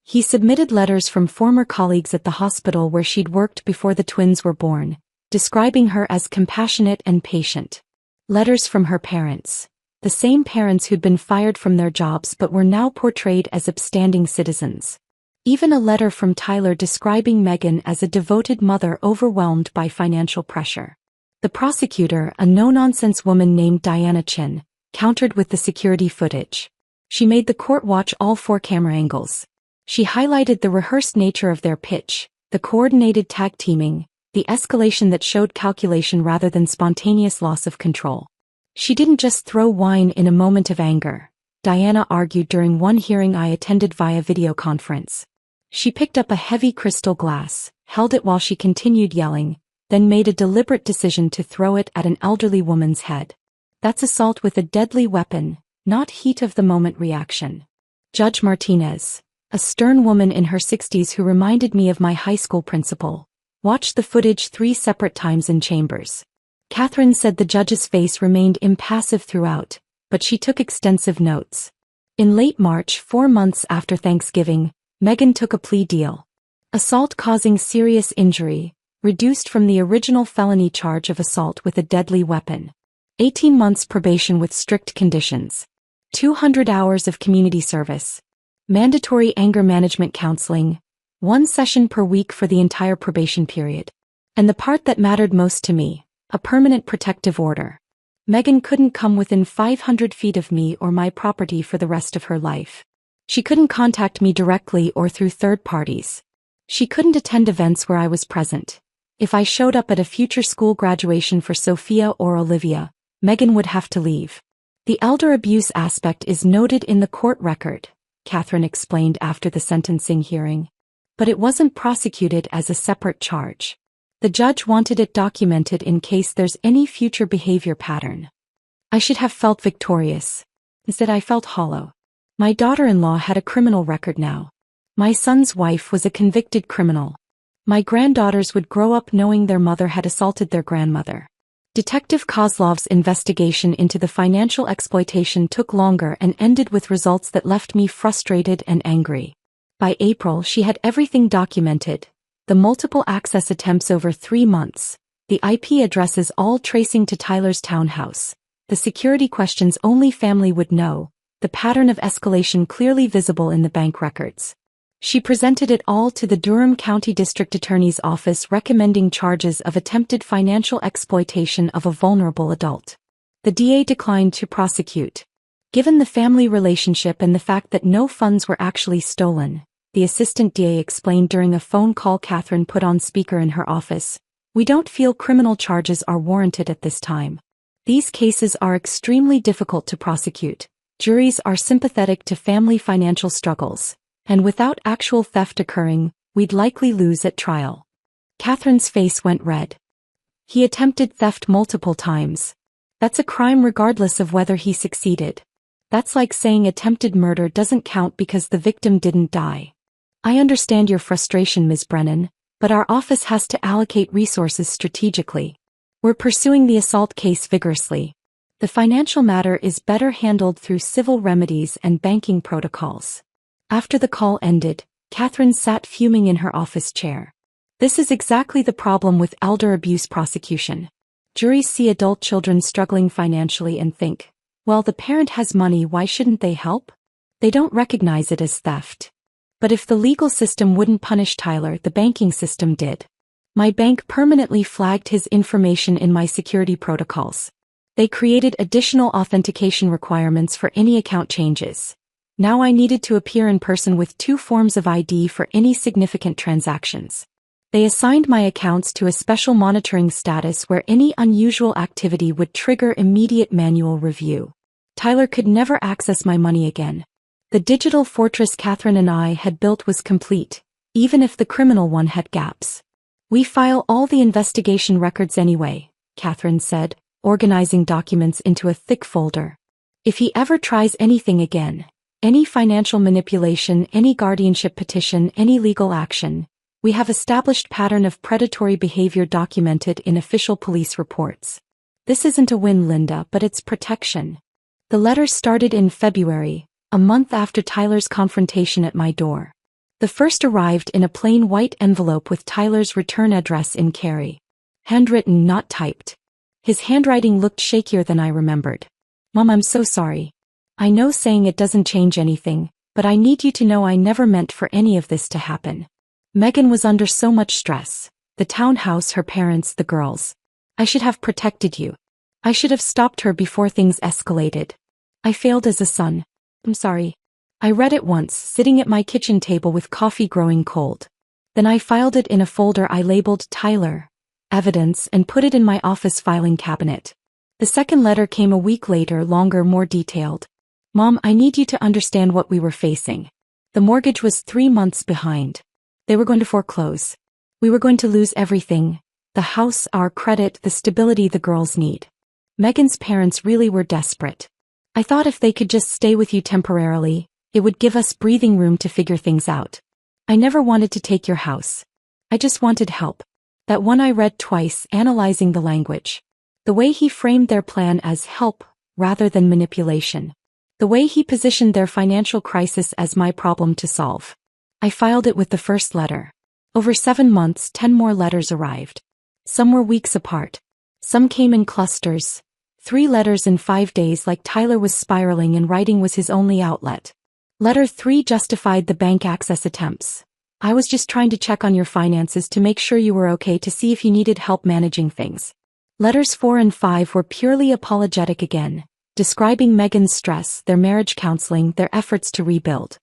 He submitted letters from former colleagues at the hospital where she'd worked before the twins were born, describing her as compassionate and patient. Letters from her parents. The same parents who'd been fired from their jobs but were now portrayed as upstanding citizens. Even a letter from Tyler describing Megan as a devoted mother overwhelmed by financial pressure. The prosecutor, a no-nonsense woman named Diana Chin, countered with the security footage. She made the court watch all 4 camera angles. She highlighted the rehearsed nature of their pitch, the coordinated tag teaming, the escalation that showed calculation rather than spontaneous loss of control. She didn't just throw wine in a moment of anger, Diana argued during one hearing I attended via video conference. She picked up a heavy crystal glass, held it while she continued yelling, then made a deliberate decision to throw it at an elderly woman's head. That's assault with a deadly weapon, not heat-of-the-moment reaction. Judge Martinez, a stern woman in her 60s who reminded me of my high school principal, watched the footage 3 separate times in chambers. Catherine said the judge's face remained impassive throughout, but she took extensive notes. In late March, 4 months after Thanksgiving, Megan took a plea deal. Assault causing serious injury, reduced from the original felony charge of assault with a deadly weapon. 18 months probation with strict conditions. 200 hours of community service. Mandatory anger management counseling. 1 session per week for the entire probation period. And the part that mattered most to me, a permanent protective order. Megan couldn't come within 500 feet of me or my property for the rest of her life. She couldn't contact me directly or through third parties. She couldn't attend events where I was present. If I showed up at a future school graduation for Sophia or Olivia, Megan would have to leave. The elder abuse aspect is noted in the court record, Catherine explained after the sentencing hearing. But it wasn't prosecuted as a separate charge. The judge wanted it documented in case there's any future behavior pattern. I should have felt victorious. Instead, I felt hollow. My daughter-in-law had a criminal record now. My son's wife was a convicted criminal. My granddaughters would grow up knowing their mother had assaulted their grandmother. Detective Kozlov's investigation into the financial exploitation took longer and ended with results that left me frustrated and angry. By April, she had everything documented. The multiple access attempts over 3 months, the IP addresses all tracing to Tyler's townhouse, the security questions only family would know, the pattern of escalation clearly visible in the bank records. She presented it all to the Durham County District Attorney's Office recommending charges of attempted financial exploitation of a vulnerable adult. The DA declined to prosecute. Given the family relationship and the fact that no funds were actually stolen, the assistant DA explained during a phone call Catherine put on speaker in her office, "We don't feel criminal charges are warranted at this time. These cases are extremely difficult to prosecute. Juries are sympathetic to family financial struggles. And without actual theft occurring, we'd likely lose at trial." Catherine's face went red. He attempted theft multiple times. That's a crime regardless of whether he succeeded. That's like saying attempted murder doesn't count because the victim didn't die. I understand your frustration, Ms. Brennan, but our office has to allocate resources strategically. We're pursuing the assault case vigorously. The financial matter is better handled through civil remedies and banking protocols. After the call ended, Catherine sat fuming in her office chair. This is exactly the problem with elder abuse prosecution. Juries see adult children struggling financially and think, well, the parent has money, why shouldn't they help? They don't recognize it as theft. But if the legal system wouldn't punish Tyler, the banking system did. My bank permanently flagged his information in my security protocols. They created additional authentication requirements for any account changes. Now I needed to appear in person with 2 forms of ID for any significant transactions. They assigned my accounts to a special monitoring status where any unusual activity would trigger immediate manual review. Tyler could never access my money again. The digital fortress Catherine and I had built was complete, even if the criminal one had gaps. We file all the investigation records anyway, Catherine said, organizing documents into a thick folder. If he ever tries anything again, Any financial manipulation, any guardianship petition, any legal action. We have established pattern of predatory behavior documented in official police reports. This isn't a win, Linda, but it's protection. The letter started in February, a month after Tyler's confrontation at my door. The first arrived in a plain white envelope with Tyler's return address in Cary. Handwritten, not typed. His handwriting looked shakier than I remembered. Mom, I'm so sorry. I know saying it doesn't change anything, but I need you to know I never meant for any of this to happen. Megan was under so much stress. The townhouse, her parents, the girls. I should have protected you. I should have stopped her before things escalated. I failed as a son. I'm sorry. I read it once, sitting at my kitchen table with coffee growing cold. Then I filed it in a folder I labeled Tyler, Evidence, and put it in my office filing cabinet. The second letter came a week later, longer, more detailed. Mom, I need you to understand what we were facing. The mortgage was 3 months behind. They were going to foreclose. We were going to lose everything. The house, our credit, the stability the girls need. Megan's parents really were desperate. I thought if they could just stay with you temporarily, it would give us breathing room to figure things out. I never wanted to take your house. I just wanted help. That one I read twice, analyzing the language. The way he framed their plan as help, rather than manipulation. The way he positioned their financial crisis as my problem to solve. I filed it with the first letter. Over 7 months, 10 more letters arrived. Some were weeks apart. Some came in clusters. 3 letters in 5 days, like Tyler was spiraling and writing was his only outlet. Letter 3 justified the bank access attempts. I was just trying to check on your finances to make sure you were okay, to see if you needed help managing things. Letters 4 and 5 were purely apologetic again, describing Megan's stress, their marriage counseling, their efforts to rebuild.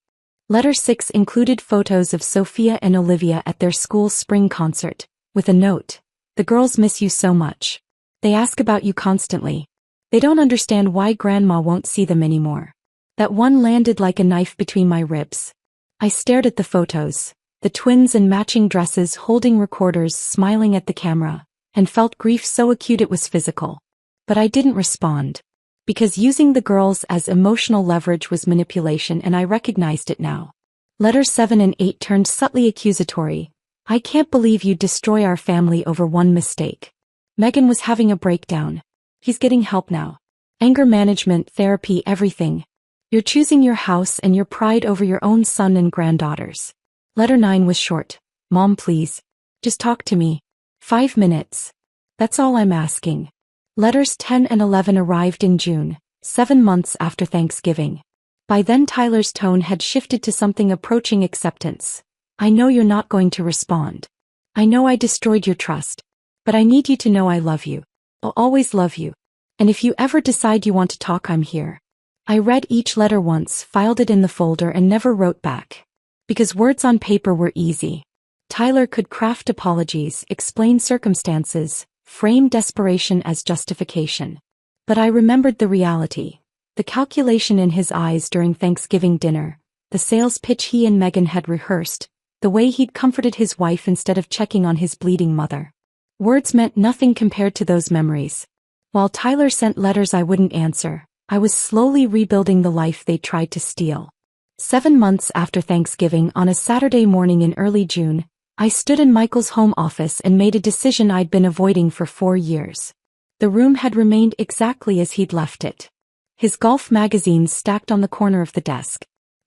Letter 6 included photos of Sophia and Olivia at their school's spring concert, with a note. The girls miss you so much. They ask about you constantly. They don't understand why Grandma won't see them anymore. That one landed like a knife between my ribs. I stared at the photos, the twins in matching dresses holding recorders, smiling at the camera, and felt grief so acute it was physical. But I didn't respond. Because using the girls as emotional leverage was manipulation, and I recognized it now. Letters 7 and 8 turned subtly accusatory. I can't believe you'd destroy our family over one mistake. Megan was having a breakdown. He's getting help now. Anger management, therapy, everything. You're choosing your house and your pride over your own son and granddaughters. Letter 9 was short. Mom, please. Just talk to me. 5 minutes. That's all I'm asking. Letters 10 and 11 arrived in June, 7 months after Thanksgiving. By then Tyler's tone had shifted to something approaching acceptance. I know you're not going to respond. I know I destroyed your trust. But I need you to know I love you. I'll always love you. And if you ever decide you want to talk, I'm here. I read each letter once, filed it in the folder, and never wrote back. Because words on paper were easy. Tyler could craft apologies, explain circumstances, frame desperation as justification. But I remembered the reality. The calculation in his eyes during Thanksgiving dinner, the sales pitch he and Megan had rehearsed, the way he'd comforted his wife instead of checking on his bleeding mother. Words meant nothing compared to those memories. While Tyler sent letters I wouldn't answer, I was slowly rebuilding the life they tried to steal. 7 months after Thanksgiving, on a Saturday morning in early June, I stood in Michael's home office and made a decision I'd been avoiding for 4 years. The room had remained exactly as he'd left it. His golf magazines stacked on the corner of the desk.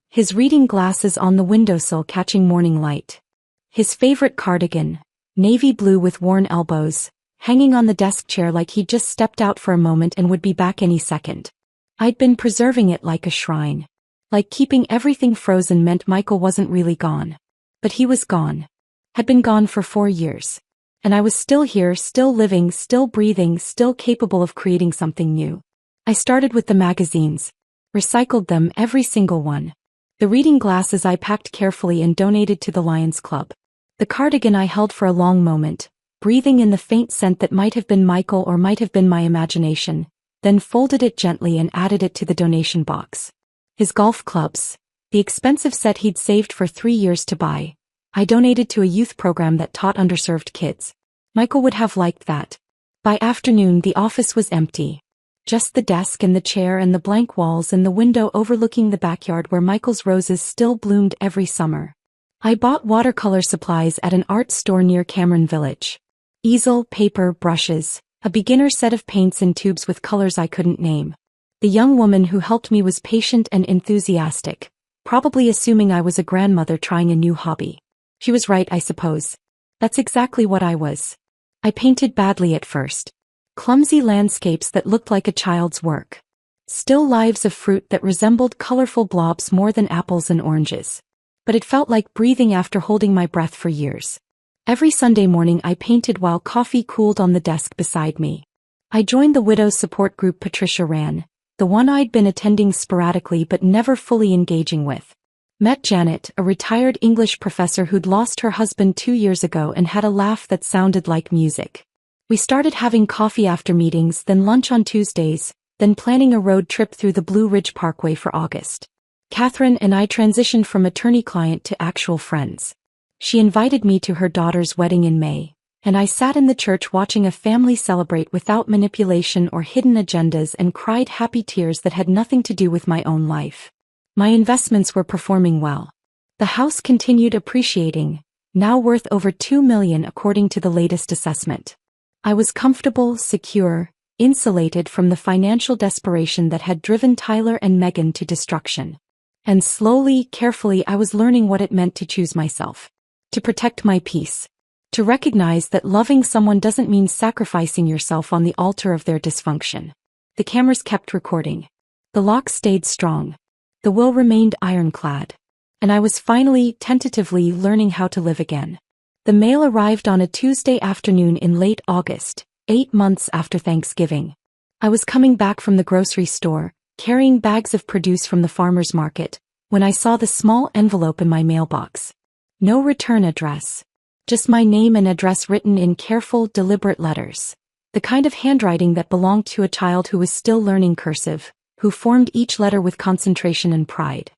His reading glasses on the windowsill catching morning light. His favorite cardigan, navy blue with worn elbows, hanging on the desk chair like he'd just stepped out for a moment and would be back any second. I'd been preserving it like a shrine. Like keeping everything frozen meant Michael wasn't really gone. But he was gone. Had been gone for 4 years. And I was still here, still living, still breathing, still capable of creating something new. I started with the magazines. Recycled them, every single one. The reading glasses I packed carefully and donated to the Lions Club. The cardigan I held for a long moment, breathing in the faint scent that might have been Michael or might have been my imagination, then folded it gently and added it to the donation box. His golf clubs, the expensive set he'd saved for 3 years to buy, I donated to a youth program that taught underserved kids. Michael would have liked that. By afternoon the office was empty. Just the desk and the chair and the blank walls and the window overlooking the backyard where Michael's roses still bloomed every summer. I bought watercolor supplies at an art store near Cameron Village. Easel, paper, brushes, a beginner set of paints in tubes with colors I couldn't name. The young woman who helped me was patient and enthusiastic, probably assuming I was a grandmother trying a new hobby. She was right, I suppose. That's exactly what I was. I painted badly at first. Clumsy landscapes that looked like a child's work. Still lives of fruit that resembled colorful blobs more than apples and oranges. But it felt like breathing after holding my breath for years. Every Sunday morning I painted while coffee cooled on the desk beside me. I joined the widows support group Patricia ran, the one I'd been attending sporadically but never fully engaging with. Met Janet, a retired English professor who'd lost her husband 2 years ago and had a laugh that sounded like music. We started having coffee after meetings, then lunch on Tuesdays, then planning a road trip through the Blue Ridge Parkway for August. Catherine and I transitioned from attorney-client to actual friends. She invited me to her daughter's wedding in May, and I sat in the church watching a family celebrate without manipulation or hidden agendas and cried happy tears that had nothing to do with my own life. My investments were performing well. The house continued appreciating, now worth over $2 million according to the latest assessment. I was comfortable, secure, insulated from the financial desperation that had driven Tyler and Megan to destruction. And slowly, carefully I was learning what it meant to choose myself. To protect my peace. To recognize that loving someone doesn't mean sacrificing yourself on the altar of their dysfunction. The cameras kept recording. The lock stayed strong. The will remained ironclad. And I was finally, tentatively learning how to live again. The mail arrived on a Tuesday afternoon in late August, 8 months after Thanksgiving. I was coming back from the grocery store, carrying bags of produce from the farmer's market, when I saw the small envelope in my mailbox. No return address. Just my name and address written in careful, deliberate letters. The kind of handwriting that belonged to a child who was still learning cursive, who formed each letter with concentration and pride.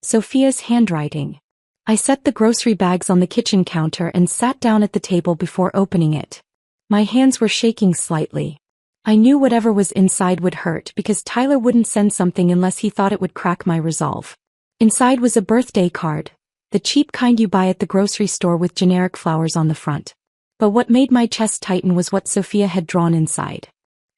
Sophia's handwriting. I set the grocery bags on the kitchen counter and sat down at the table before opening it. My hands were shaking slightly. I knew whatever was inside would hurt because Tyler wouldn't send something unless he thought it would crack my resolve. Inside was a birthday card, the cheap kind you buy at the grocery store with generic flowers on the front. But what made my chest tighten was what Sophia had drawn inside.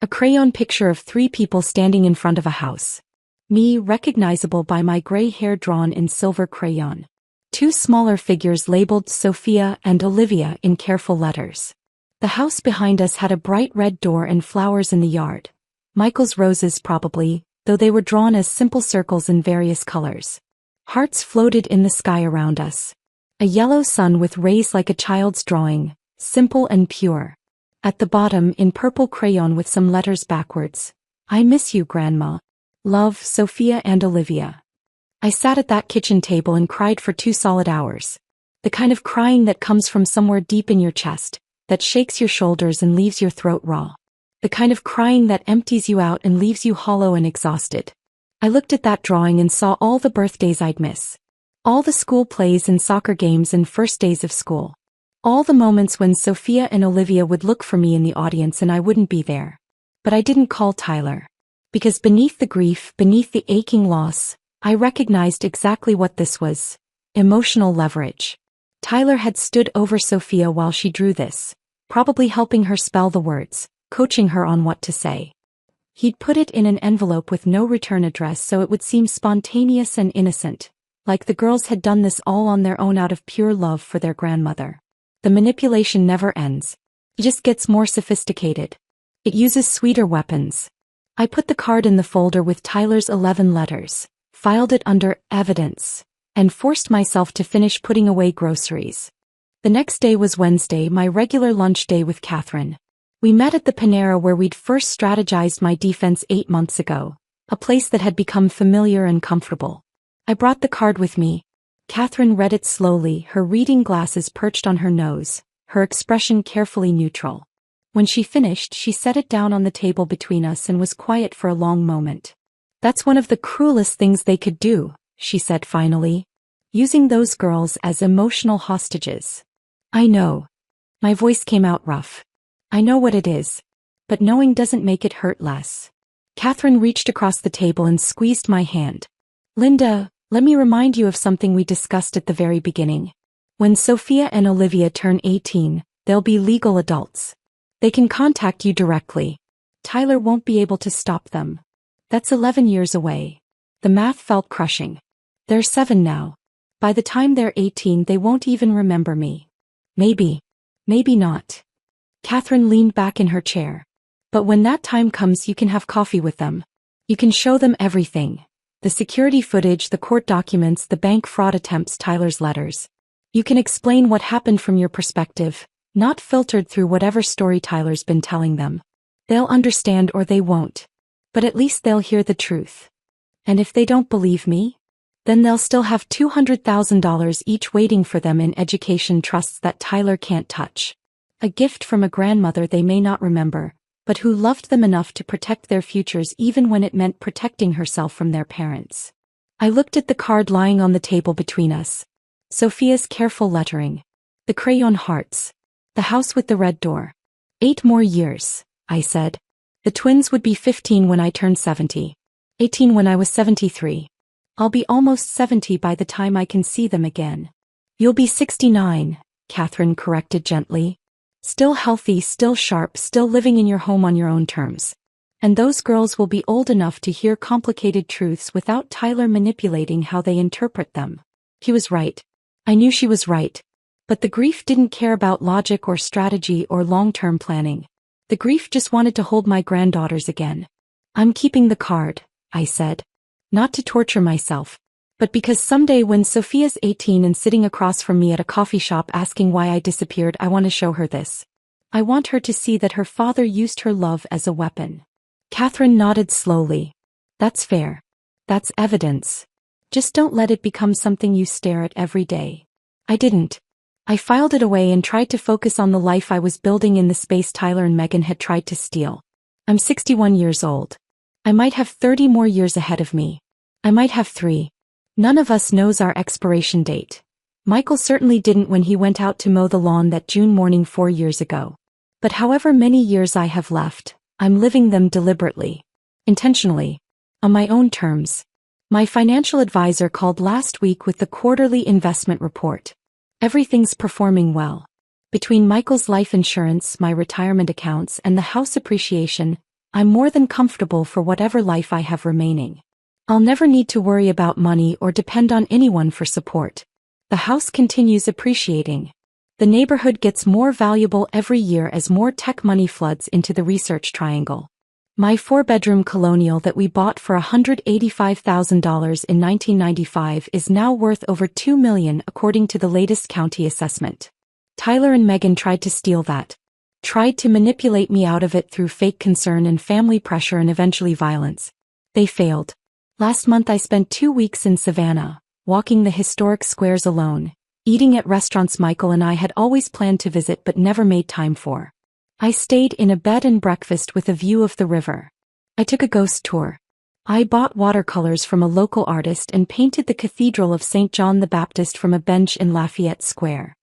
A crayon picture of 3 people standing in front of a house. Me, recognizable by my gray hair drawn in silver crayon. 2 smaller figures labeled Sophia and Olivia in careful letters. The house behind us had a bright red door and flowers in the yard. Michael's roses probably, though they were drawn as simple circles in various colors. Hearts floated in the sky around us. A yellow sun with rays like a child's drawing, simple and pure. At the bottom, in purple crayon with some letters backwards, I miss you, Grandma. Love, Sophia and Olivia. I sat at that kitchen table and cried for 2 solid hours. The kind of crying that comes from somewhere deep in your chest, that shakes your shoulders and leaves your throat raw. The kind of crying that empties you out and leaves you hollow and exhausted. I looked at that drawing and saw all the birthdays I'd miss. All the school plays and soccer games and first days of school. All the moments when Sophia and Olivia would look for me in the audience and I wouldn't be there. But I didn't call Tyler. Because beneath the grief, beneath the aching loss, I recognized exactly what this was. Emotional leverage. Tyler had stood over Sophia while she drew this, probably helping her spell the words, coaching her on what to say. He'd put it in an envelope with no return address so it would seem spontaneous and innocent, like the girls had done this all on their own out of pure love for their grandmother. The manipulation never ends. It just gets more sophisticated. It uses sweeter weapons. I put the card in the folder with Tyler's 11 letters, filed it under evidence, and forced myself to finish putting away groceries. The next day was Wednesday, my regular lunch day with Catherine. We met at the Panera where we'd first strategized my defense 8 months ago, a place that had become familiar and comfortable. I brought the card with me. Catherine read it slowly, her reading glasses perched on her nose, her expression carefully neutral. When she finished, she set it down on the table between us and was quiet for a long moment. "That's one of the cruelest things they could do," she said finally. "Using those girls as emotional hostages." "I know." My voice came out rough. "I know what it is. But knowing doesn't make it hurt less." Catherine reached across the table and squeezed my hand. Linda, let me remind you of something we discussed at the very beginning. When Sophia and Olivia turn 18, they'll be legal adults. They can contact you directly. Tyler won't be able to stop them. That's 11 years away. The math felt crushing. They're 7 now. By the time they're 18, they won't even remember me. Maybe not. Catherine leaned back in her chair. But when that time comes, you can have coffee with them. You can show them everything. The security footage, the court documents, the bank fraud attempts, Tyler's letters. You can explain what happened from your perspective, not filtered through whatever story Tyler's been telling them. They'll understand or they won't. But at least they'll hear the truth. And if they don't believe me, then they'll still have $200,000 each waiting for them in education trusts that Tyler can't touch. A gift from a grandmother they may not remember, but who loved them enough to protect their futures even when it meant protecting herself from their parents. I looked at the card lying on the table between us. Sophia's careful lettering. The crayon hearts. The house with the red door. 8 more years, I said. The twins would be 15 when I turned 70. 18 when I was 73. I'll be almost 70 by the time I can see them again. You'll be 69, Catherine corrected gently. Still healthy, still sharp, still living in your home on your own terms. And those girls will be old enough to hear complicated truths without Tyler manipulating how they interpret them. He was right. I knew she was right. But the grief didn't care about logic or strategy or long-term planning. The grief just wanted to hold my granddaughters again. I'm keeping the card, I said. Not to torture myself, but because someday when Sophia's 18 and sitting across from me at a coffee shop asking why I disappeared, I want to show her this. I want her to see that her father used her love as a weapon. Catherine nodded slowly. That's fair. That's evidence. Just don't let it become something you stare at every day. I didn't. I filed it away and tried to focus on the life I was building in the space Tyler and Megan had tried to steal. I'm 61 years old. I might have 30 more years ahead of me. I might have 3. None of us knows our expiration date. Michael certainly didn't when he went out to mow the lawn that June morning 4 years ago. But however many years I have left, I'm living them deliberately. Intentionally. On my own terms. My financial advisor called last week with the quarterly investment report. Everything's performing well. Between Michael's life insurance, my retirement accounts, and the house appreciation, I'm more than comfortable for whatever life I have remaining. I'll never need to worry about money or depend on anyone for support. The house continues appreciating. The neighborhood gets more valuable every year as more tech money floods into the research triangle. My 4-bedroom colonial that we bought for $185,000 in 1995 is now worth over $2 million according to the latest county assessment. Tyler and Megan tried to steal that. Tried to manipulate me out of it through fake concern and family pressure and eventually violence. They failed. Last month I spent 2 weeks in Savannah, walking the historic squares alone, eating at restaurants Michael and I had always planned to visit but never made time for. I stayed in a bed and breakfast with a view of the river. I took a ghost tour. I bought watercolors from a local artist and painted the Cathedral of St. John the Baptist from a bench in Lafayette Square.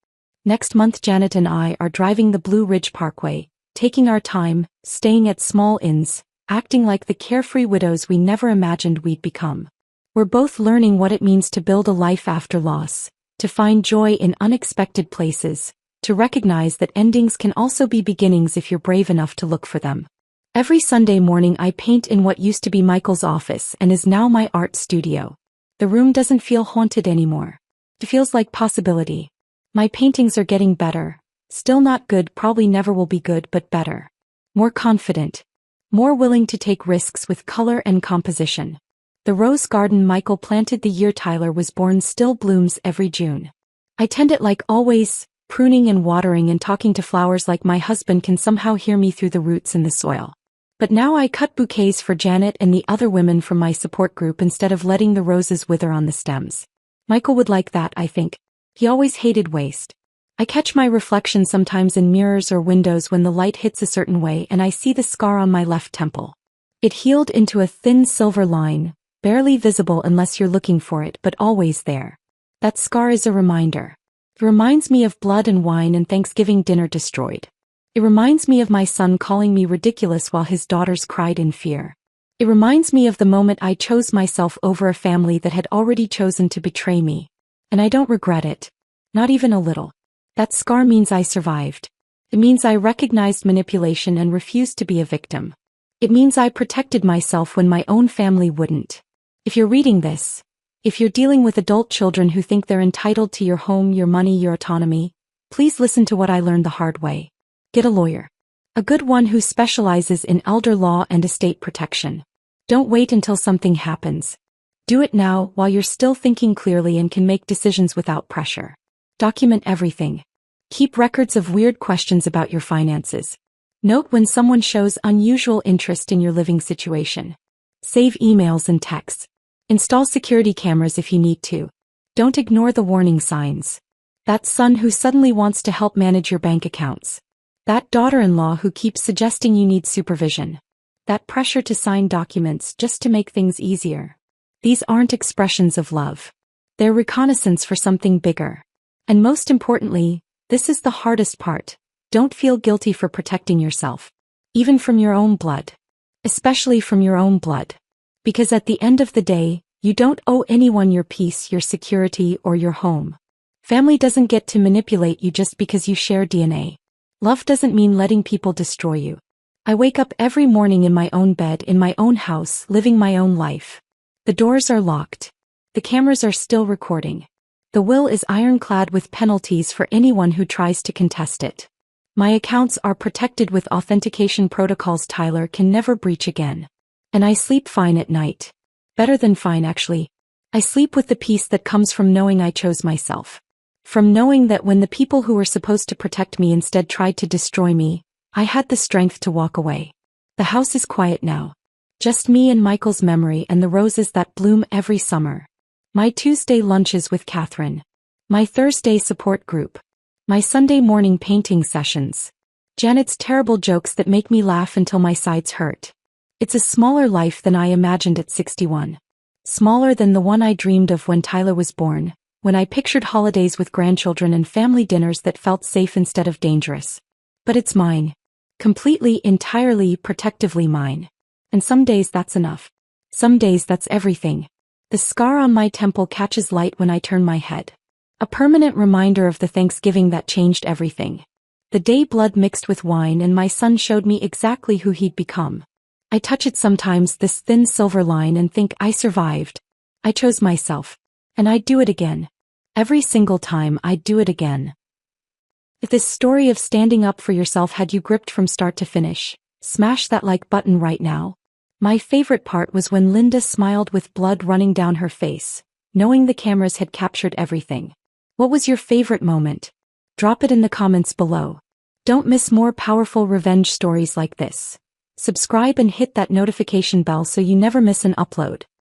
Next month Janet and I are driving the Blue Ridge Parkway, taking our time, staying at small inns, acting like the carefree widows we never imagined we'd become. We're both learning what it means to build a life after loss, to find joy in unexpected places, to recognize that endings can also be beginnings if you're brave enough to look for them. Every Sunday morning I paint in what used to be Michael's office and is now my art studio. The room doesn't feel haunted anymore. It feels like possibility. My paintings are getting better. Still not good, probably never will be good, but better. More confident. More willing to take risks with color and composition. The rose garden Michael planted the year Tyler was born still blooms every June. I tend it like always, pruning and watering and talking to flowers like my husband can somehow hear me through the roots in the soil. But now I cut bouquets for Janet and the other women from my support group instead of letting the roses wither on the stems. Michael would like that, I think. He always hated waste. I catch my reflection sometimes in mirrors or windows when the light hits a certain way and I see the scar on my left temple. It healed into a thin silver line, barely visible unless you're looking for it, but always there. That scar is a reminder. It reminds me of blood and wine and Thanksgiving dinner destroyed. It reminds me of my son calling me ridiculous while his daughters cried in fear. It reminds me of the moment I chose myself over a family that had already chosen to betray me. And I don't regret it. Not even a little. That scar means I survived. It means I recognized manipulation and refused to be a victim. It means I protected myself when my own family wouldn't. If you're reading this, if you're dealing with adult children who think they're entitled to your home, your money, your autonomy, please listen to what I learned the hard way. Get a lawyer. A good one who specializes in elder law and estate protection. Don't wait until something happens. Do it now while you're still thinking clearly and can make decisions without pressure. Document everything. Keep records of weird questions about your finances. Note when someone shows unusual interest in your living situation. Save emails and texts. Install security cameras if you need to. Don't ignore the warning signs. That son who suddenly wants to help manage your bank accounts. That daughter-in-law who keeps suggesting you need supervision. That pressure to sign documents just to make things easier. These aren't expressions of love. They're reconnaissance for something bigger. And most importantly, this is the hardest part. Don't feel guilty for protecting yourself. Even from your own blood. Especially from your own blood. Because at the end of the day, you don't owe anyone your peace, your security, or your home. Family doesn't get to manipulate you just because you share DNA. Love doesn't mean letting people destroy you. I wake up every morning in my own bed, in my own house, living my own life. The doors are locked. The cameras are still recording. The will is ironclad with penalties for anyone who tries to contest it. My accounts are protected with authentication protocols Tyler can never breach again. And I sleep fine at night. Better than fine, actually. I sleep with the peace that comes from knowing I chose myself. From knowing that when the people who were supposed to protect me instead tried to destroy me, I had the strength to walk away. The house is quiet now. Just me and Michael's memory and the roses that bloom every summer. My Tuesday lunches with Catherine. My Thursday support group. My Sunday morning painting sessions. Janet's terrible jokes that make me laugh until my sides hurt. It's a smaller life than I imagined at 61. Smaller than the one I dreamed of when Tyler was born, when I pictured holidays with grandchildren and family dinners that felt safe instead of dangerous. But it's mine. Completely, entirely, protectively mine. And some days that's enough. Some days that's everything. The scar on my temple catches light when I turn my head. A permanent reminder of the Thanksgiving that changed everything. The day blood mixed with wine and my son showed me exactly who he'd become. I touch it sometimes, this thin silver line, and think I survived. I chose myself. And I'd do it again. Every single time I'd do it again. If this story of standing up for yourself had you gripped from start to finish, smash that like button right now. My favorite part was when Linda smiled with blood running down her face, knowing the cameras had captured everything. What was your favorite moment? Drop it in the comments below. Don't miss more powerful revenge stories like this. Subscribe and hit that notification bell so you never miss an upload.